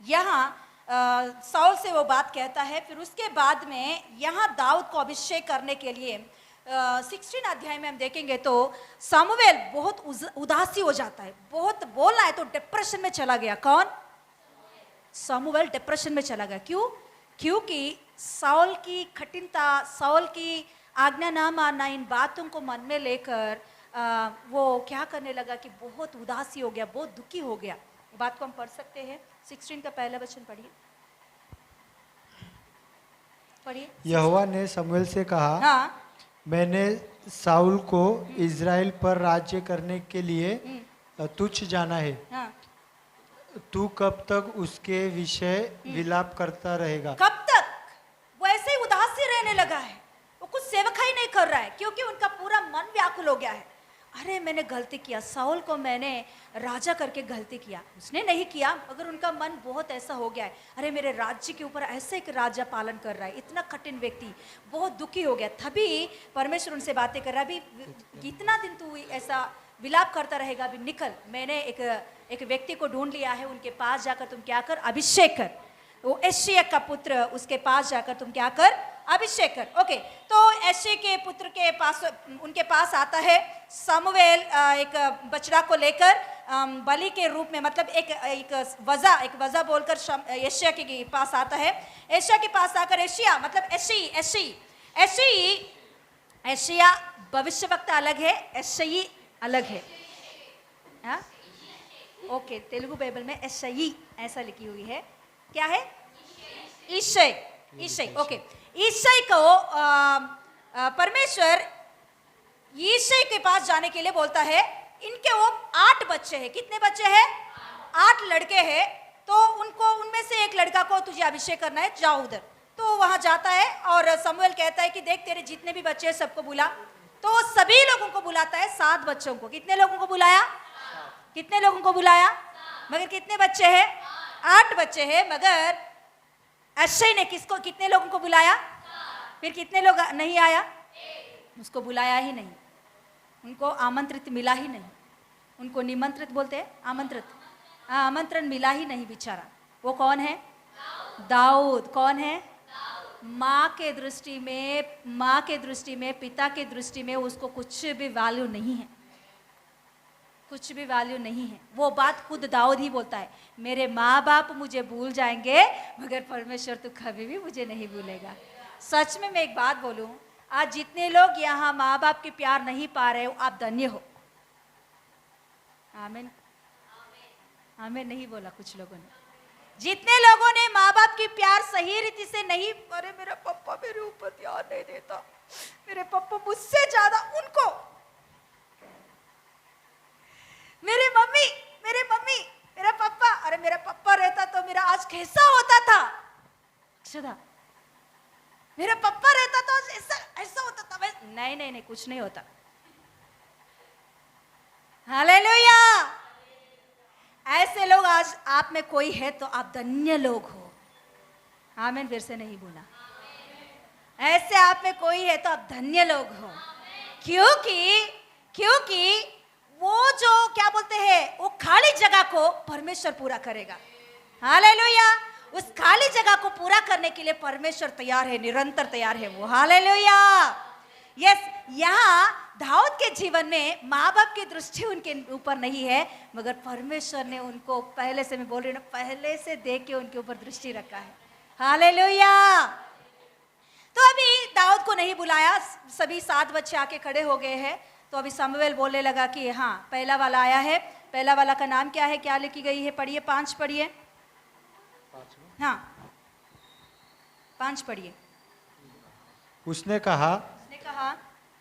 यहाँ साउल से वो बात कहता है। फिर उसके बाद में यहाँ दाऊद को अभिषेक करने के लिए 16 अध्याय में हम देखेंगे तो सामुएल बहुत उदासी हो जाता है, बहुत बोलना है तो डिप्रेशन में चला गया। कौन? सामुएल डिप्रेशन में चला गया। क्यों? क्योंकि साउल की कठिनता, साउल की आज्ञा ना मानना, इन बातों को मन में लेकर वो क्या करने लगा कि बहुत उदासी हो गया, बहुत दुखी हो गया। बात को हम पढ़ सकते हैं। 16 का पहला वचन पढ़िए। यहोवा ने शमूएल से कहा, हाँ, मैंने साउल को इज़राइल पर राज्य करने के लिए तुच्छ जाना है। हाँ। तू कब तक उसके विषय विलाप करता रहेगा? कब तक? वो ऐसे ही उदासी रहने लगा है, वो कुछ सेवकाई नहीं कर रहा है क्योंकि उनका पूरा मन व्याकुल हो गया है। अरे मैंने गलती किया, साउल को मैंने राजा करके गलती किया, उसने नहीं किया, मगर उनका मन बहुत ऐसा हो गया है। अरे मेरे राज्य के ऊपर ऐसे एक राजा पालन कर रहा है, इतना कठिन व्यक्ति, बहुत दुखी हो गया। तभी परमेश्वर उनसे बातें कर रहा है, अभी कितना दिन तू ऐसा विलाप करता रहेगा, अभी निकल, मैंने एक व्यक्ति को ढूंढ लिया है, उनके पास जाकर तुम क्या कर? अभिषेक कर। वो यिशै का पुत्र, उसके पास जाकर तुम क्या कर? अभिषेक कर। ओके, तो यिशै के पुत्र के पास, उनके पास आता है सामुएल एक बछड़ा को लेकर बलि के रूप में, मतलब एक वज़ा बोलकर यिशै के पास आता है। यिशै के पास आकर यिशै मतलब यिशै भविष्यवक्ता अलग है, यिशै अलग है। हाँ, ओके, तेलुगु बाइबल में यिशै ऐसा लिखी हुई है। क्या है? ईशय ईशय ओके ईशय को परमेश्वर ईशय के पास जाने के लिए बोलता है। इनके वो 8 बच्चे हैं। कितने बच्चे हैं? 8 लड़के हैं। तो उनको उनमें से एक लड़का को तुझे अभिषेक करना है, जाओ उधर। तो वहां जाता है और समूएल कहता है कि देख तेरे जितने भी बच्चे हैं सबको बुला। तो वो सभी लोगों को बुलाता है, 7 बच्चों को। कितने लोगों को बुलाया? कितने लोगों को बुलाया? मगर कितने बच्चे हैं? 8 बच्चे हैं। मगर अक्षय ने किसको कितने लोगों को बुलाया? फिर कितने लोग नहीं आया? उसको बुलाया ही नहीं, उनको आमंत्रित मिला ही नहीं। उनको निमंत्रित बोलते हैं, आमंत्रित, आमंत्रण मिला ही नहीं बेचारा। वो कौन है? दाऊद। कौन है? माँ के दृष्टि में, पिता के दृष्टि में उसको कुछ भी वैल्यू नहीं है, कुछ भी वैल्यू नहीं है। वो बात खुद दाऊद ही बोलता है, मेरे माँ बाप मुझे भूल जाएंगे मगर परमेश्वर तू कभी भी मुझे नहीं भूलेगा। सच में मैं एक बात बोलूं, आज जितने लोग यहाँ माँ बाप के प्यार नहीं पा रहे हो, आप धन्य हो। आमीन आमीन नहीं बोला कुछ लोगों ने। जितने लोगों ने माँ बाप की प्यार सही रीति से नहीं, अरे मेरा पापा मेरे ऊपर ध्यान नहीं देता, मेरे पापा मुझसे ज्यादा उनको, मेरे मम्मी मेरा पापा, अरे मेरा पापा रहता तो मेरा आज कैसा होता था। सदा मेरा पापा रहता तो ऐसा होता था। नहीं कुछ नहीं होता। हालेलुया। ऐसे लोग आज आप में कोई है तो आप धन्य लोग हो। आमीन फिर से नहीं बोला। ऐसे आप में कोई है तो आप धन्य लोग हो। क्योंकि वो जो क्या बोलते हैं, वो खाली जगह को परमेश्वर पूरा करेगा। हालेलुया। उस खाली जगह को पूरा करने के लिए परमेश्वर तैयार है, निरंतर तैयार है वो। हालेलुया। यस, यहाँ दाऊद के जीवन में माँ बाप की दृष्टि उनके ऊपर नहीं है, मगर परमेश्वर ने उनको पहले से, मैं बोल रही हूँ ना, पहले से देख के उनके ऊपर दृष्टि रखा है। हालेलुया। तो अभी दाऊद को नहीं बुलाया, सभी 7 बच्चे आके खड़े हो गए हैं। तो अभी समूएल बोलने लगा कि हाँ पहला वाला आया है। पहला वाला का नाम क्या है, क्या लिखी गई है? पढ़िए, 5 पढ़िए। हाँ 5 पढ़िए। उसने कहा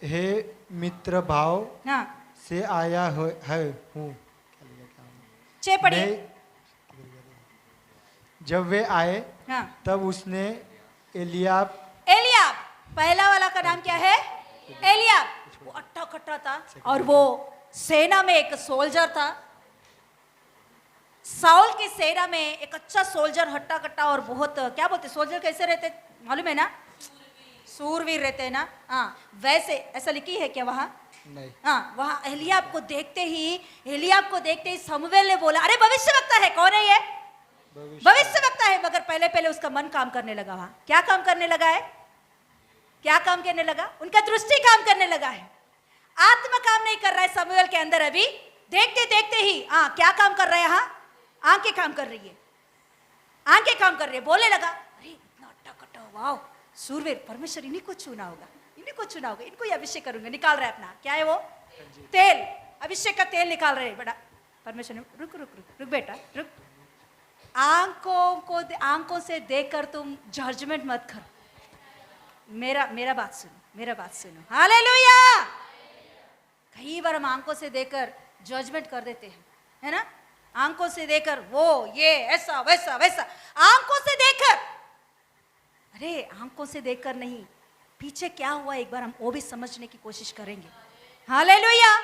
हे मित्र भाव हाँ से आया है हूँ। 6 पढ़िए। जब वे आए हाँ तब उसने एलियाब, पहला वाला का नाम क्या है? एलियाब। वो अट्टा कट्टा था और वो सेना में एक सोल्जर था। साउल की सेना में एक अच्छा सोल्जर, हट्टा कट्टा और बहुत, क्या बोलते सोल्जर कैसे रहते मालूम है ना? सूरवीर रहते हैं ना। हाँ वैसे, ऐसा लिखी है क्या वहाँ? नहीं। हाँ वहाँ एलियाब को देखते ही समूएल ने बोला, अरे भविष्यवक्ता है। कौन है ये? भविष्यवक्ता है। मगर पहले उसका मन काम करने लगा। वहाँ क्या काम करने लगा है? क्या काम करने लगा? उनका दृष्टि काम करने लगा है, आत्मा काम नहीं कर रहा है समूएल के अंदर। अभी देखते ही हाँ क्या काम कर रहा है? यहाँ आंखें काम कर रही है, आंखें काम कर रही है। बोलने लगा, अरे इतना अट्टा कट्टा, वाह सूरवीर, परमेश्वर इन्हीं को चुना होगा, इनको ही अभिषेक करूंगा। निकाल रहा है अपना, क्या है वो? तेल, अभिषेक का तेल निकाल रहे हैं। बड़ा परमेश्वर ने, रुक बेटा रुक, आंखों से देखकर तुम जजमेंट मत कर। मेरा बात सुनो। हालेलुया। कई बार हम आंखों से देखकर जजमेंट कर देते हैं, है ना? आंखों से देखकर वो ये ऐसा वैसा, आंखों से देखकर, अरे आंखों से देखकर नहीं, पीछे क्या हुआ एक बार हम वो भी समझने की कोशिश करेंगे। हालेलुया।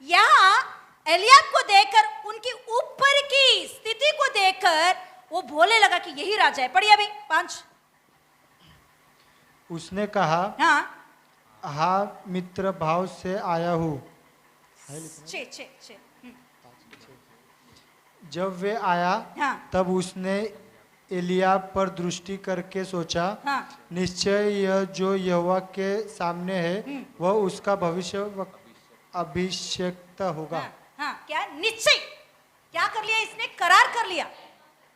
यहाँ एलियाब को देखकर, उनकी ऊपर की स्थिति को देखकर वो बोलने लगा कि यही राजा है। पढ़िए अभी 5। उसने कहा हाँ मित्र भाव से आया हूँ। 6 जब वे आया तब उसने एलियाब पर दृष्टि करके सोचा, निश्चय यह जो यहोवा के सामने है वह उसका भविष्य अभिषेक होगा। क्या निश्चय, क्या कर लिया इसने? करार कर लिया,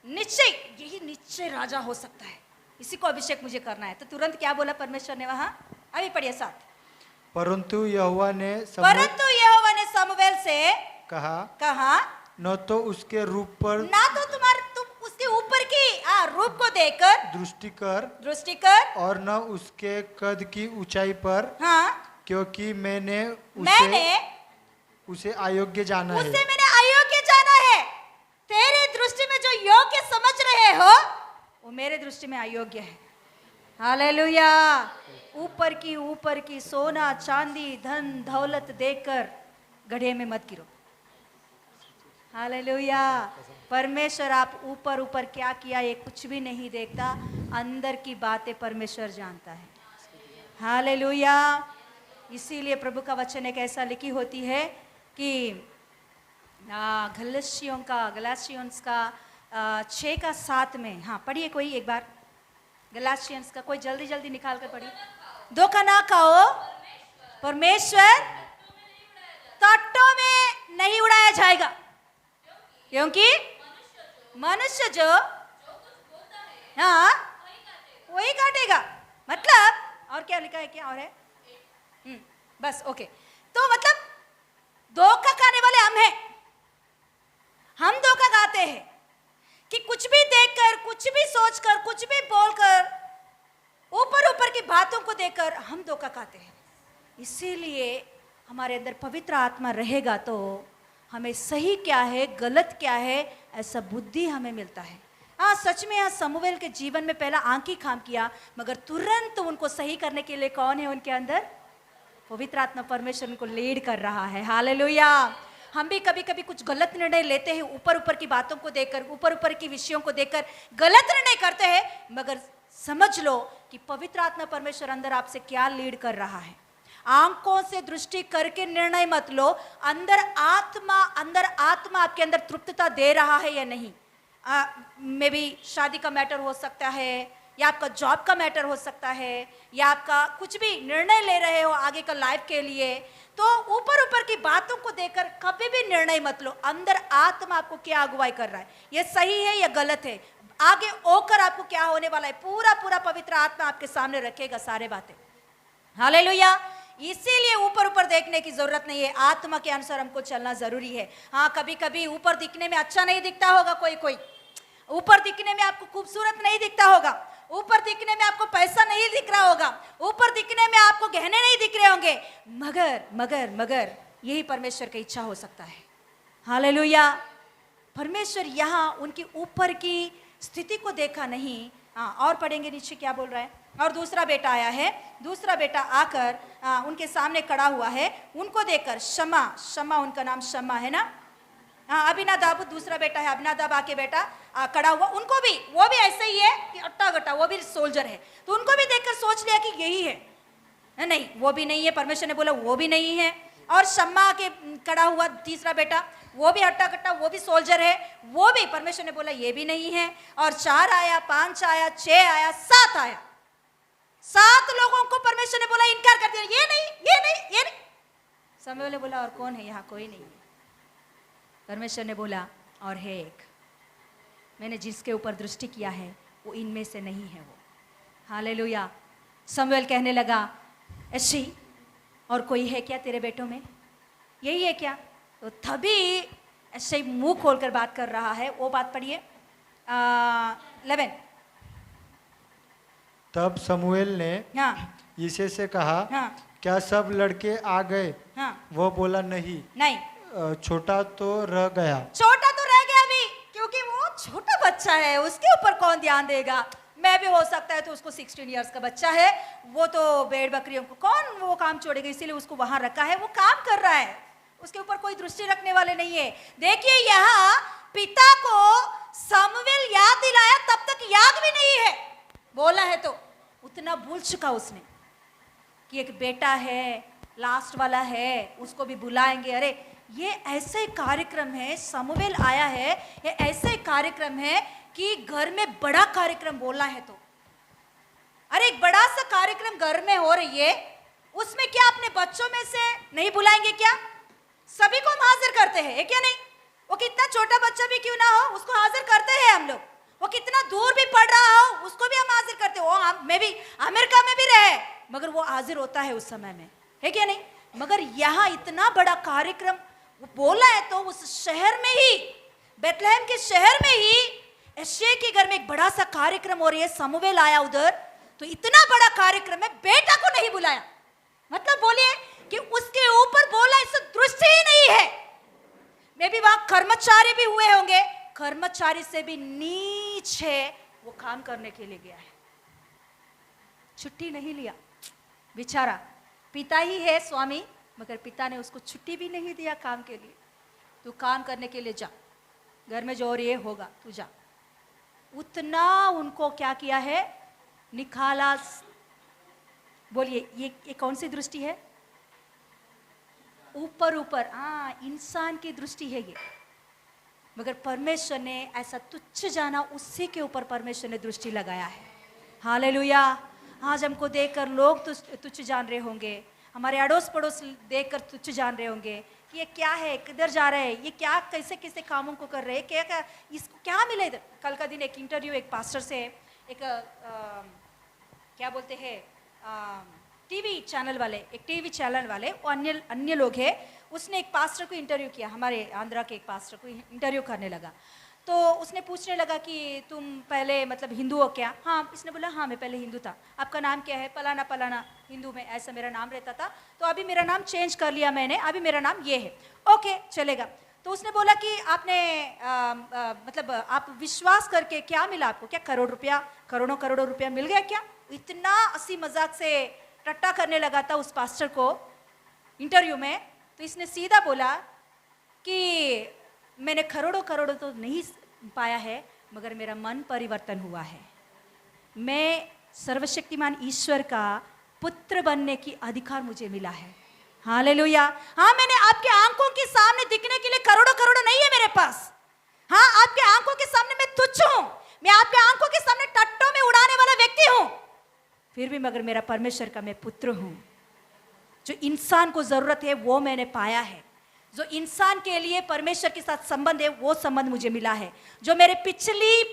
निश्चय, यही निश्चय राजा हो सकता है, इसी को अभिषेक मुझे करना है। तो तुरंत क्या बोला परमेश्वर ने वहां? अभी पढ़िए 7। परंतु यहोवा ने समूएल से कहा न तो उसके रूप पर, ना तो तुम उसके ऊपर की रूप को दृष्टि कर और न उसके कद की ऊंचाई पर, हाँ क्योंकि मैंने उसे अयोग्य जाना है। उसे मैंने अयोग्य जाना है। तेरी दृष्टि में जो योग्य समझ रहे हो वो मेरे दृष्टि में अयोग्य है। हालेलुया। ऊपर की सोना चांदी धन दौलत देकर गड्ढे में मत गिरो। हालेलुया। परमेश्वर आप ऊपर क्या किया ये कुछ भी नहीं देखता, अंदर की बातें परमेश्वर जानता है। हालेलुया। इसीलिए प्रभु का वचन एक ऐसा लिखी होती है कि गलाशियंस का 6:7 में, हाँ पढ़िए कोई एक बार गलाशियंस का, कोई जल्दी निकाल कर पढ़िए। धोखा ना खाओ, परमेश्वर तट्टों में नहीं उड़ाया जाएगा, क्योंकि मनुष्य जो हाँ वही काटेगा। मतलब और क्या लिखा है, क्या और है? बस ओके। तो मतलब धोखा खाने वाले हम हैं। हम धोखा खाते हैं कि कुछ भी देखकर, कुछ भी सोचकर, कुछ भी बोलकर, ऊपर की बातों को देखकर हम धोखा खाते हैं। इसीलिए हमारे अंदर पवित्र आत्मा रहेगा तो हमें सही क्या है गलत क्या है ऐसा बुद्धि हमें मिलता है। हाँ सच में यहाँ समूएल के जीवन में पहला आंख ही काम किया, मगर तुरंत उनको सही करने के लिए कौन है उनके अंदर? पवित्र आत्मा परमेश्वर उनको लीड कर रहा है। हालेलुया। हम भी कभी कभी कुछ गलत निर्णय लेते हैं, ऊपर की बातों को देखकर, ऊपर की विषयों को देखकर गलत निर्णय करते हैं, मगर समझ लो कि पवित्र आत्मा परमेश्वर अंदर आपसे क्या लीड कर रहा है। आंखों से दृष्टि करके निर्णय मत लो, अंदर आत्मा आपके अंदर तृप्तता दे रहा है या नहीं। मे बी शादी का मैटर हो सकता है, या आपका जॉब का मैटर हो सकता है, या आपका कुछ भी निर्णय ले रहे हो आगे का लाइफ के लिए, तो ऊपर की बातों को देखकर कभी भी निर्णय मत लो। अंदर आत्मा आपको क्या अगुवाई कर रहा है, ये सही है या गलत है, आगे होकर आपको क्या होने वाला है, पूरा पवित्र आत्मा आपके सामने रखेगा सारे बातें। हालेलुया। इसीलिए ऊपर देखने की जरूरत नहीं है, आत्मा के अनुसार हमको चलना जरूरी है। हाँ कभी कभी ऊपर दिखने में अच्छा नहीं दिखता होगा, कोई ऊपर दिखने में आपको खूबसूरत नहीं दिखता होगा, ऊपर दिखने में आपको पैसा नहीं दिख रहा होगा, ऊपर दिखने में आपको गहने नहीं दिख रहे होंगे, मगर यही परमेश्वर की इच्छा हो सकता है। हालेलुया। परमेश्वर यहाँ उनकी ऊपर की स्थिति को देखा नहीं। हाँ और पढ़ेंगे नीचे क्या बोल रहा है। और दूसरा बेटा आया है, दूसरा बेटा आकर उनके सामने खड़ा हुआ है, उनको देखकर शमा उनका नाम शमा है ना, हाँ अभिनादाब दूसरा बेटा है, अभिनादाब आके बेटा खड़ा हुआ, उनको भी वो भी ऐसे ही है कि अट्टा गट्टा, वो भी सोल्जर है, तो उनको भी देखकर सोच लिया कि यही है, नहीं वो भी नहीं है, परमेश्वर ने बोला वो भी नहीं है। और शम्मा के खड़ा हुआ तीसरा बेटा, वो भी अट्टा कट्टा, वो भी सोल्जर है, वो भी परमेश्वर ने बोला ये भी नहीं है। और 4 आया, 5 आया, 6 आया, 7 आया, 7 लोगों को परमेश्वर ने बोला इनकार कर दिया, ये नहीं। समूएल ने बोला और कौन है यहाँ? कोई नहीं है। परमेश्वर ने बोला और है एक, मैंने जिसके ऊपर दृष्टि किया है वो इनमें से नहीं है वो। हालेलुया। समूएल कहने लगा ऐसी और कोई है क्या तेरे बेटों में, यही है क्या? तो तभी ऐसे मुंह खोलकर बात कर रहा है, वो बात पढ़िए 11। तब समूएल ने हाँ यिशै से कहा, हाँ क्या सब लड़के आ गए? हाँ वो बोला नहीं, छोटा तो रह गया भी, क्योंकि वो छोटा बच्चा है, उसके ऊपर कौन ध्यान देगा। मैं भी हो सकता है तो उसको 16 इयर्स का बच्चा है, वो तो भेड़ बकरियों को कौन वो काम छोड़ेगा, इसीलिए उसको वहां रखा है, वो काम कर रहा है, उसके ऊपर कोई दृष्टि रखने वाले नहीं है। देखिए यहाँ पिता को समूएल याद दिलाया, तब तक याद भी नहीं है, बोला है तो उतना भूल चुका उसने कि एक बेटा है, लास्ट वाला है, उसको भी बुलाएंगे। अरे ये ऐसे कार्यक्रम है, समूएल आया है, ये ऐसे कार्यक्रम है कि घर में बड़ा कार्यक्रम बोलना है तो, अरे एक बड़ा सा कार्यक्रम घर में हो रही है, उसमें क्या अपने बच्चों में से नहीं बुलाएंगे क्या? सभी को हम हाजिर करते हैं क्या नहीं? वो कितना छोटा बच्चा भी क्यों ना हो उसको हाजिर करते हैं हम लोग, वो कितना दूर भी पढ़ रहा हो उसको भी हम हाजिर करते हो, मैं भी अमेरिका में भी रहे मगर वो हाजिर होता है उस समय में, है क्या नहीं? मगर यहाँ इतना बड़ा कार्यक्रम बोला है तो उस शहर में ही, बेथलेहम के शहर में ही यश्शे के घर में एक बड़ा सा कार्यक्रम हो रही है, समूएल आया उधर, तो इतना बड़ा कार्यक्रम है, बेटा को नहीं बुलाया। मतलब बोलिए कि उसके ऊपर बोला इससे दृष्टि ही नहीं है। मे भी वहां कर्मचारी भी हुए होंगे, कर्मचारी से भी नीच है, वो काम करने के लिए गया है, छुट्टी नहीं लिया बेचारा। पिता ही है स्वामी, मगर पिता ने उसको छुट्टी भी नहीं दिया काम के लिए। तू काम करने के लिए जा, घर में जो और ये होगा तू जा। उतना उनको क्या किया है, निकाला। बोलिए ये कौन सी दृष्टि है? ऊपर ऊपर, हाँ, इंसान की दृष्टि है ये। मगर परमेश्वर ने ऐसा तुच्छ जाना, उसी के ऊपर परमेश्वर ने दृष्टि लगाया है। हालेलुया। आज हमको देखकर लोग तुच्छ जान रहे होंगे, हमारे अड़ोस पड़ोस देखकर तुच्छ जान रहे होंगे कि ये क्या है, किधर जा रहे हैं, ये क्या, कैसे कैसे कामों को कर रहे हैं, क्या इसको क्या मिला इधर। कल का दिन एक इंटरव्यू एक पास्टर से, एक क्या बोलते हैं टीवी चैनल वाले, एक टीवी चैनल वाले, वो अन्य लोग हैं, उसने एक पास्टर को इंटरव्यू किया, हमारे आंध्रा के एक पास्टर को इंटरव्यू करने लगा। तो उसने पूछने लगा कि तुम पहले मतलब हिंदू हो क्या? हाँ। इसने बोला हाँ मैं पहले हिंदू था। आपका नाम क्या है? पलाना पलाना, हिंदू में ऐसा मेरा नाम रहता था, तो अभी मेरा नाम चेंज कर लिया मैंने, अभी मेरा नाम ये है। ओके चलेगा। तो उसने बोला कि आपने मतलब आप विश्वास करके क्या मिला आपको? क्या करोड़ों करोड़ों रुपया मिल गया क्या? इतना हंसी मजाक से टट्टा करने लगा था उस पास्टर को इंटरव्यू में। तो इसने सीधा बोला कि मैंने करोड़ों करोड़ों तो नहीं पाया है, मगर मेरा मन परिवर्तन हुआ है। मैं सर्वशक्तिमान ईश्वर का पुत्र बनने की अधिकार मुझे मिला है। हालेलुया। हाँ, मैंने आपके आंखों के सामने दिखने के लिए करोड़ों करोड़ों नहीं है मेरे पास। हाँ, आपके आंखों के सामने मैं तुच्छ हूं, मैं आपके आंखों के सामने टट्टों में उड़ाने वाला व्यक्ति हूं, फिर भी मगर मेरा परमेश्वर का मैं पुत्र हूं। जो इंसान को जरूरत है वो मैंने पाया है, जो इंसान के लिए परमेश्वर के साथ संबंध है वो संबंध मुझे मिला है। जो मेरे पिछली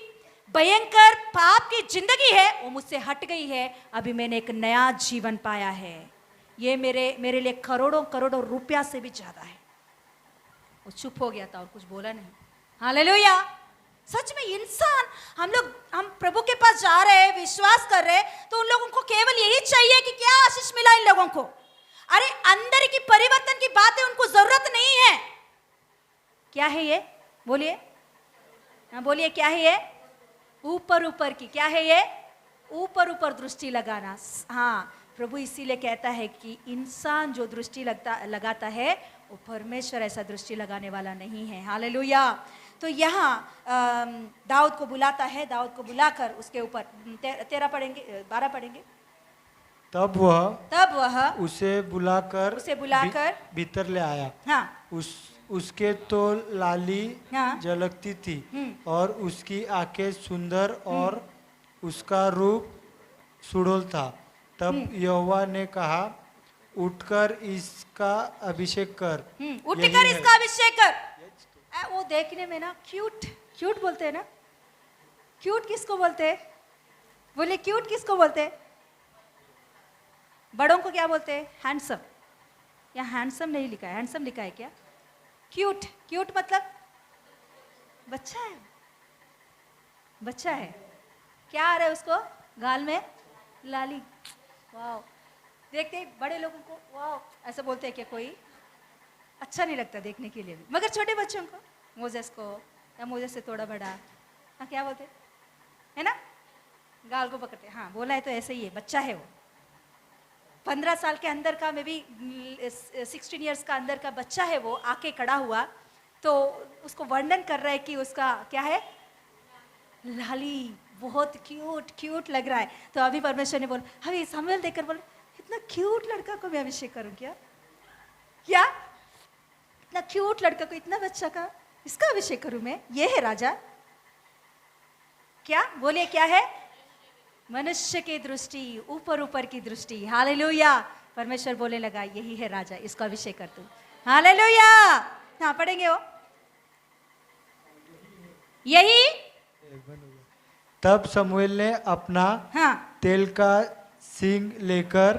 भयंकर पाप की जिंदगी है वो मुझसे हट गई है, अभी मैंने एक नया जीवन पाया है। ये मेरे लिए करोड़ों करोड़ों रुपया से भी ज्यादा है। वो चुप हो गया था और कुछ बोला नहीं। हालेलुया। सच में इंसान, हम प्रभु के पास जा रहे हैं, विश्वास कर रहे हैं, तो उन लोगों को केवल यही चाहिए कि क्या आशीष मिला इन लोगों को। अरे अंदर की परिवर्तन की बातें उनको जरूरत नहीं है। क्या है ये? बोलिए, हाँ बोलिए, क्या है ये? ऊपर ऊपर की। क्या है ये? ऊपर ऊपर दृष्टि लगाना। हाँ, प्रभु इसीलिए कहता है कि इंसान जो दृष्टि लगाता है वो परमेश्वर ऐसा दृष्टि लगाने वाला नहीं है। हालेलुया। तो यहाँ दाऊद को बुलाता है, दाऊद को बुलाकर उसके ऊपर 13 पढ़ेंगे, 12 पढ़ेंगे। तब वह उसे बुलाकर भीतर ले आया। हाँ। उसके तो लाली हाँ। झलकती थी और उसकी आंखें सुंदर और उसका रूप सुडौल था। तब यहोवा ने कहा, उठकर इसका अभिषेक कर। उठकर इसका अभिषेक कर। वो देखने में ना क्यूट बोलते हैं ना। क्यूट किसको बोलते हैं? बोले क्यूट किसको बोलते हैं? बड़ों को क्या बोलते हैं? हैंडसम। या हैंडसम नहीं लिखा है, हैंडसम लिखा है क्या? क्यूट मतलब बच्चा है, बच्चा है। क्या आ रहा है उसको? गाल में लाली। वाह। देखते बड़े लोगों को वाह ऐसा बोलते हैं क्या? कोई अच्छा नहीं लगता देखने के लिए भी, मगर छोटे बच्चों को, मोजेस को या मोजेस से थोड़ा बड़ा, हाँ क्या बोलते है ना, गाल को पकड़ते। हाँ बोला है तो ऐसे ही है, बच्चा है वो। 15 साल के अंदर का, मे बी 16 ईयर्स का अंदर का बच्चा है वो, आके खड़ा हुआ तो उसको वर्णन कर रहा है कि उसका क्या है? लाली। बहुत क्यूट लग रहा है। तो अभी परमेश्वर ने बोला, अभी समूएल देखकर बोले, इतना क्यूट लड़का को मैं अभिषेक करूं क्या? इतना क्यूट लड़का को, इतना बच्चा का, इसका अभिषेक करूं मैं? ये है राजा। क्या बोले? क्या है? मनुष्य की दृष्टि, ऊपर की दृष्टि। हालेलुया। परमेश्वर बोले लगा, यही है राजा, इसका अभिषेक कर तू। हालेलुया। हाँ पढ़ेंगे वो, यही। तब समूएल ने अपना तेल का सींग लेकर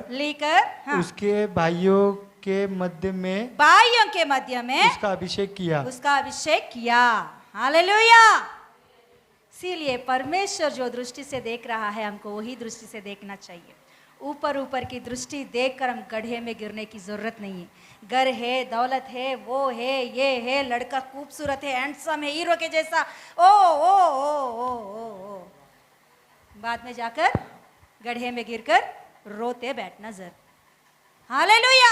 हाँ। उसके भाइयों के मध्य में उसका अभिषेक किया। हालेलुया। इसीलिए परमेश्वर जो दृष्टि से देख रहा है हमको वही दृष्टि से देखना चाहिए। ऊपर ऊपर की दृष्टि देखकर हम गड्ढे में गिरने की जरूरत नहीं है। घर है, दौलत है, वो है, ये है, लड़का खूबसूरत है, हैंडसम है, हीरो के जैसा, ओ ओ ओ ओ ओ ओ बाद में जाकर गड्ढे में गिरकर रोते बैठना जर। हालेलुया।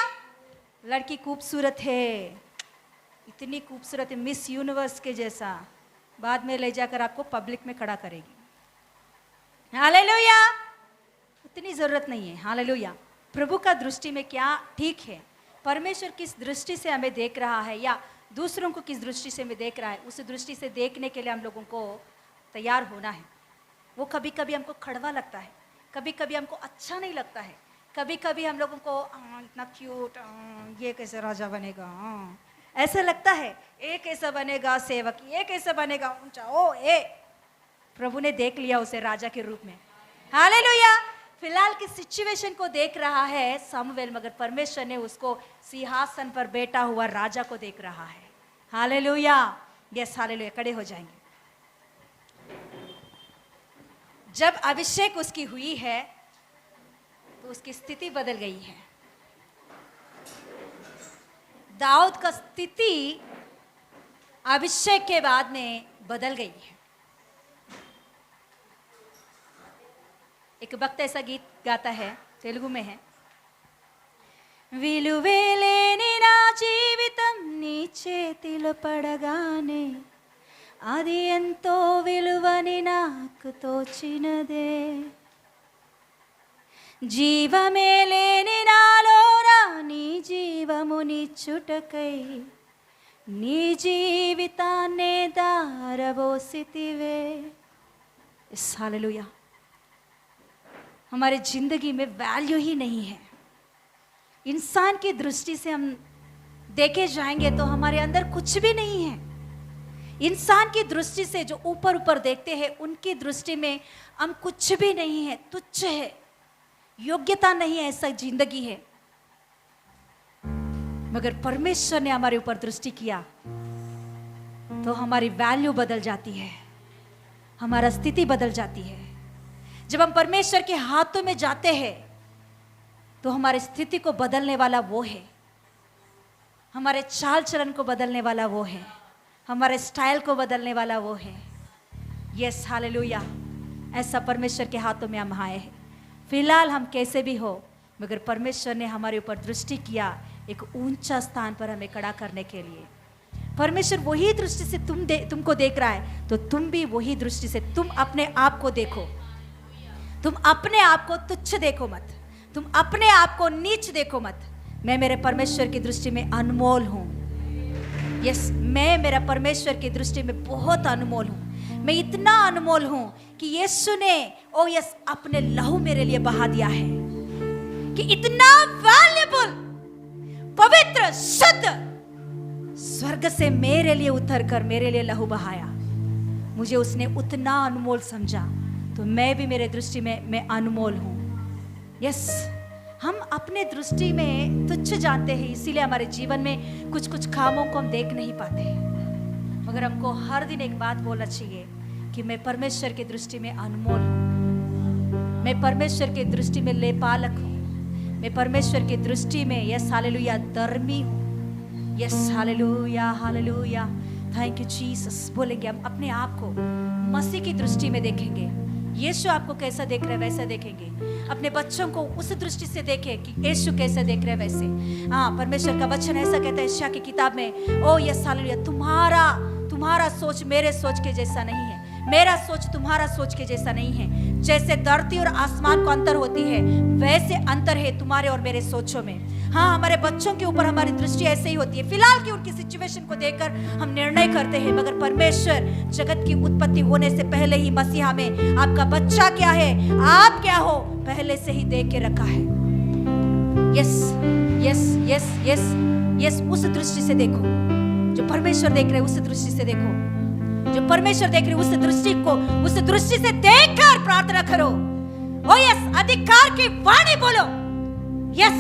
लड़की खूबसूरत है, इतनी खूबसूरत है, मिस यूनिवर्स के जैसा, बाद में ले जाकर आपको पब्लिक में खड़ा करेगी। हालेलुया। उतनी जरूरत नहीं है। हालेलुया। प्रभु का दृष्टि में क्या ठीक है, परमेश्वर किस दृष्टि से हमें देख रहा है या दूसरों को किस दृष्टि से हमें देख रहा है, उस दृष्टि से देखने के लिए हम लोगों को तैयार होना है। वो कभी कभी हमको कड़वा लगता है, कभी कभी हमको अच्छा नहीं लगता है, कभी कभी हम लोगों को इतना क्यूट, ये कैसे राजा बनेगा, ऐसा लगता है, ये कैसा बनेगा सेवक, ये कैसा बनेगा ऊंचा, ओ ए प्रभु ने देख लिया उसे राजा के रूप में। हालेलुया। फिलहाल की सिचुएशन को देख रहा है सामुएल, मगर परमेश्वर ने उसको सिंहासन पर बैठा हुआ राजा को देख रहा है। हालेलुया। Yes hallelujah. खड़े हो जाएंगे। जब अभिषेक उसकी हुई है तो उसकी स्थिति बदल गई है। दाऊद का स्थिति अभिषेक के बाद में बदल गई है। एक भक्त ऐसा गीत गाता है, तेलुगु में है, విలువేలేని నా జీవితం నీ చేతిలో పడగానే అది ఎంతో విలువని నాకు తోచినదే, జీవమే లేని నాలోనా నీ జీవమునిచ్చుటకై నీ జీవితాన్నే దారబోసితివే। हालेलुया। हमारे जिंदगी में वैल्यू ही नहीं है। इंसान की दृष्टि से हम देखे जाएंगे तो हमारे अंदर कुछ भी नहीं है। इंसान की दृष्टि से जो ऊपर ऊपर देखते हैं उनकी दृष्टि में हम कुछ भी नहीं है, तुच्छ है, योग्यता नहीं है, ऐसा जिंदगी है। मगर परमेश्वर ने हमारे ऊपर दृष्टि किया तो हमारी वैल्यू बदल जाती है, हमारा स्थिति बदल जाती है। जब हम परमेश्वर के हाथों में जाते हैं तो हमारी स्थिति को बदलने वाला वो है, हमारे चाल चलन को बदलने वाला वो है, हमारे स्टाइल को बदलने वाला वो है। Yes hallelujah. ऐसा परमेश्वर के हाथों में हम आए हैं। फिलहाल हम कैसे भी हो, मगर परमेश्वर ने हमारे ऊपर दृष्टि किया एक ऊंचा स्थान पर हमें खड़ा करने के लिए। परमेश्वर वही दृष्टि से तुमको देख रहा है तो तुम भी वही दृष्टि से तुम अपने आप को देखो। तुम अपने आप को तुच्छ देखो मत, तुम अपने आप को नीच देखो मत। मैं मेरे परमेश्वर की दृष्टि में अनमोल हूँ। यस, मैं मेरा परमेश्वर की दृष्टि में बहुत अनमोल हूँ। मैं इतना अनमोल हूँ कि यीशु ने ओ यस अपने लहू मेरे लिए बहा दिया है, कि इतना वैल्यूएबल, पवित्र, शुद्ध स्वर्ग से मेरे लिए उतर कर मेरे लिए लहू बहाया। मुझे उसने उतना अनमोल समझा तो मैं भी मेरे दृष्टि में मैं अनमोल हूँ। यस, हम अपने दृष्टि में तुच्छ जानते हैं, इसीलिए हमारे जीवन में कुछ कुछ कामों को हम देख नहीं पाते। मगर हमको हर दिन एक बात बोलना चाहिए कि मैं परमेश्वर की दृष्टि में अनमोल हूँ, मैं परमेश्वर की दृष्टि में लेपालक हूँ, मैं परमेश्वर की दृष्टि में यस हालेलुया धर्मी हूँ। Yes hallelujah hallelujah. Thank you Jesus. बोलेंगे हम अपने आप को मसीह की दृष्टि में देखेंगे। यीशु आपको कैसा देख रहे वैसा देखेंगे। अपने बच्चों को उस दृष्टि से देखें कि यीशु कैसे देख रहे वैसे। हाँ, परमेश्वर का वचन ऐसा कहता है यशायाह की किताब में, ओ यस हालेलुया, तुम्हारा सोच मेरे सोच के जैसा नहीं है, मेरा सोच तुम्हारा सोच के जैसा नहीं है। जैसे धरती और आसमान को अंतर होती है वैसे अंतर है तुम्हारे और मेरे सोचों में। हाँ, हमारे बच्चों के ऊपर हमारी दृष्टि ऐसे ही होती है। फिलहाल की उनकी सिचुएशन को देखकर हम निर्णय करते हैं, मगर परमेश्वर जगत की उत्पत्ति होने से पहले ही मसीहा में आपका बच्चा क्या है, आप क्या हो, पहले से ही देख के रखा है। Yes yes yes yes yes. उस दृष्टि से देखो जो परमेश्वर देख रहे, उस दृष्टि से देखो जो परमेश्वर देख रहे, उस दृष्टि से देखकर प्रार्थना करो। ओ यस, अधिकार की वाणी बोलो। यस,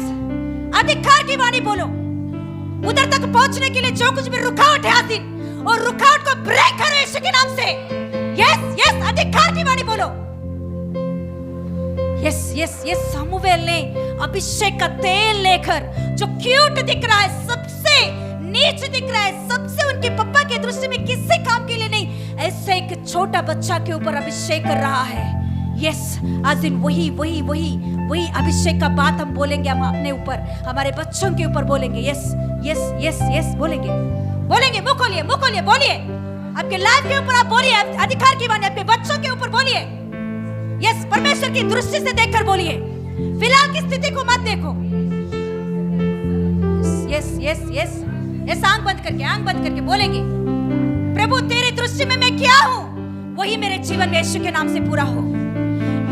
अधिकार की वाणी बोलो। उधर तक पहुंचने के लिए जो कुछ भी रुकावट है आसिन, और रुकावट को ब्रेक करो यीशु के नाम से। यस यस, अधिकार की वाणी बोलो। यस यस यस, सामुवेल ने अभिषेक का तेल लेकर, जो क्यूट दिख रहा है, सबसे नीच दिख रहा है, सबसे उनके पापा के दृष्टि में किसी काम के लिए नहीं, ऐसे एक छोटा बच्चा के ऊपर अभिषेक कर रहा है। यस, आज दिन वही वही वही वही अभिषेक का बात हम बोलेंगे, हम अपने ऊपर, हमारे बच्चों के ऊपर बोलेंगे। यस यस यस यस, बोलेंगे बोलेंगे, मुंह खोलिए, मुंह खोलिए, बोलिए। आपके लाइफ के ऊपर आप बोलिए, अधिकार की वाणी आपके बच्चों के ऊपर बोलिए। यस, परमेश्वर की दृष्टि से देखकर बोलिए, फिलहाल की स्थिति को मत देखो। यस यस यस यस, आंख बंद करके बोलेंगे, प्रभु तेरी दृष्टि में मैं क्या हूं, वही मेरे जीवन में यीशु के नाम से पूरा हो।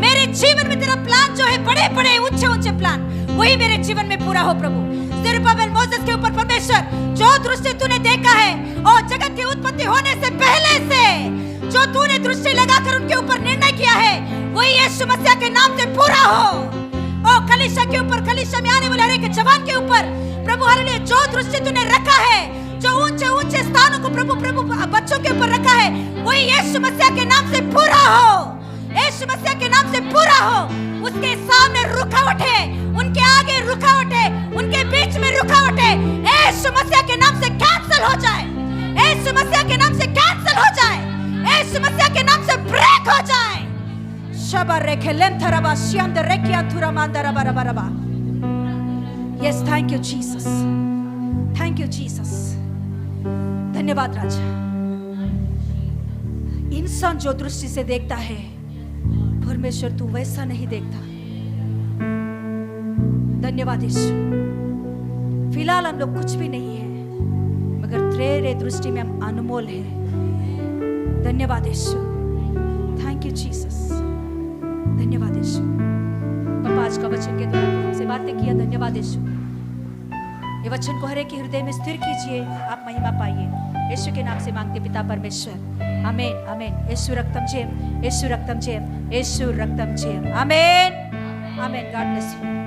मेरे जीवन में तेरा प्लान जो है, बड़े बड़े ऊंचे ऊंचे प्लान, वही मेरे जीवन में पूरा हो प्रभु। ज़रुब्बाबेल मोसेस के ऊपर परमेश्वर जो दृष्टि तूने देखा है, और जगत की उत्पत्ति होने से पहले से जो तूने दृष्टि लगाकर उनके ऊपर निर्णय किया है, वही यीशु मसीह के नाम से पूरा हो। ओ कलीसिया के ऊपर, कलीसिया में आने वाले हर एक जवान के ऊपर प्रभु हालेलुया, जो दृष्टि तूने रखा है, जो ऊंचे ऊंचे स्थानों को प्रभु बच्चों के ऊपर रखा है, वही यीशु मसीह के नाम से पूरा हो। यीशु मसीह के नाम से पूरा हो। उसके सामने रुकावट है, उनके आगे रुकावट है, उनके बीच में रुकावट है, यीशु मसीह के नाम से कैंसिल हो जाए। यीशु मसीह के नाम से कैंसिल हो जाए। यीशु मसीह के नाम से ब्रेक हो जाए। शबर रेखे लेंथरबा श्यांद रेकिया थुरा मांदरा बरबरबा। Yes, thank you Jesus, thank you Jesus. धन्यवाद राजा। इंसान जो दृष्टि से देखता है, परमेश्वर तू वैसा नहीं देखता। धन्यवाद यीशु। फिलहाल हम लोग कुछ भी नहीं है, मगर तेरे दृष्टि में हम अनमोल हैं। धन्यवाद यीशु, थैंक यू जीसस। धन्यवाद यीशु। पापा आज का वचन के द्वारा तू हमसे बातें किया, धन्यवाद यीशु। ये वचन को हर एक के हृदय में स्थिर कीजिए, आप महिमा पाइए। यीशु के नाम से मांगते पिता परमेश्वर, आमेन आमेन। यीशु रक्तम जय, यीशु रक्तम जय, यीशु रक्तम जय, amen amen. God bless you.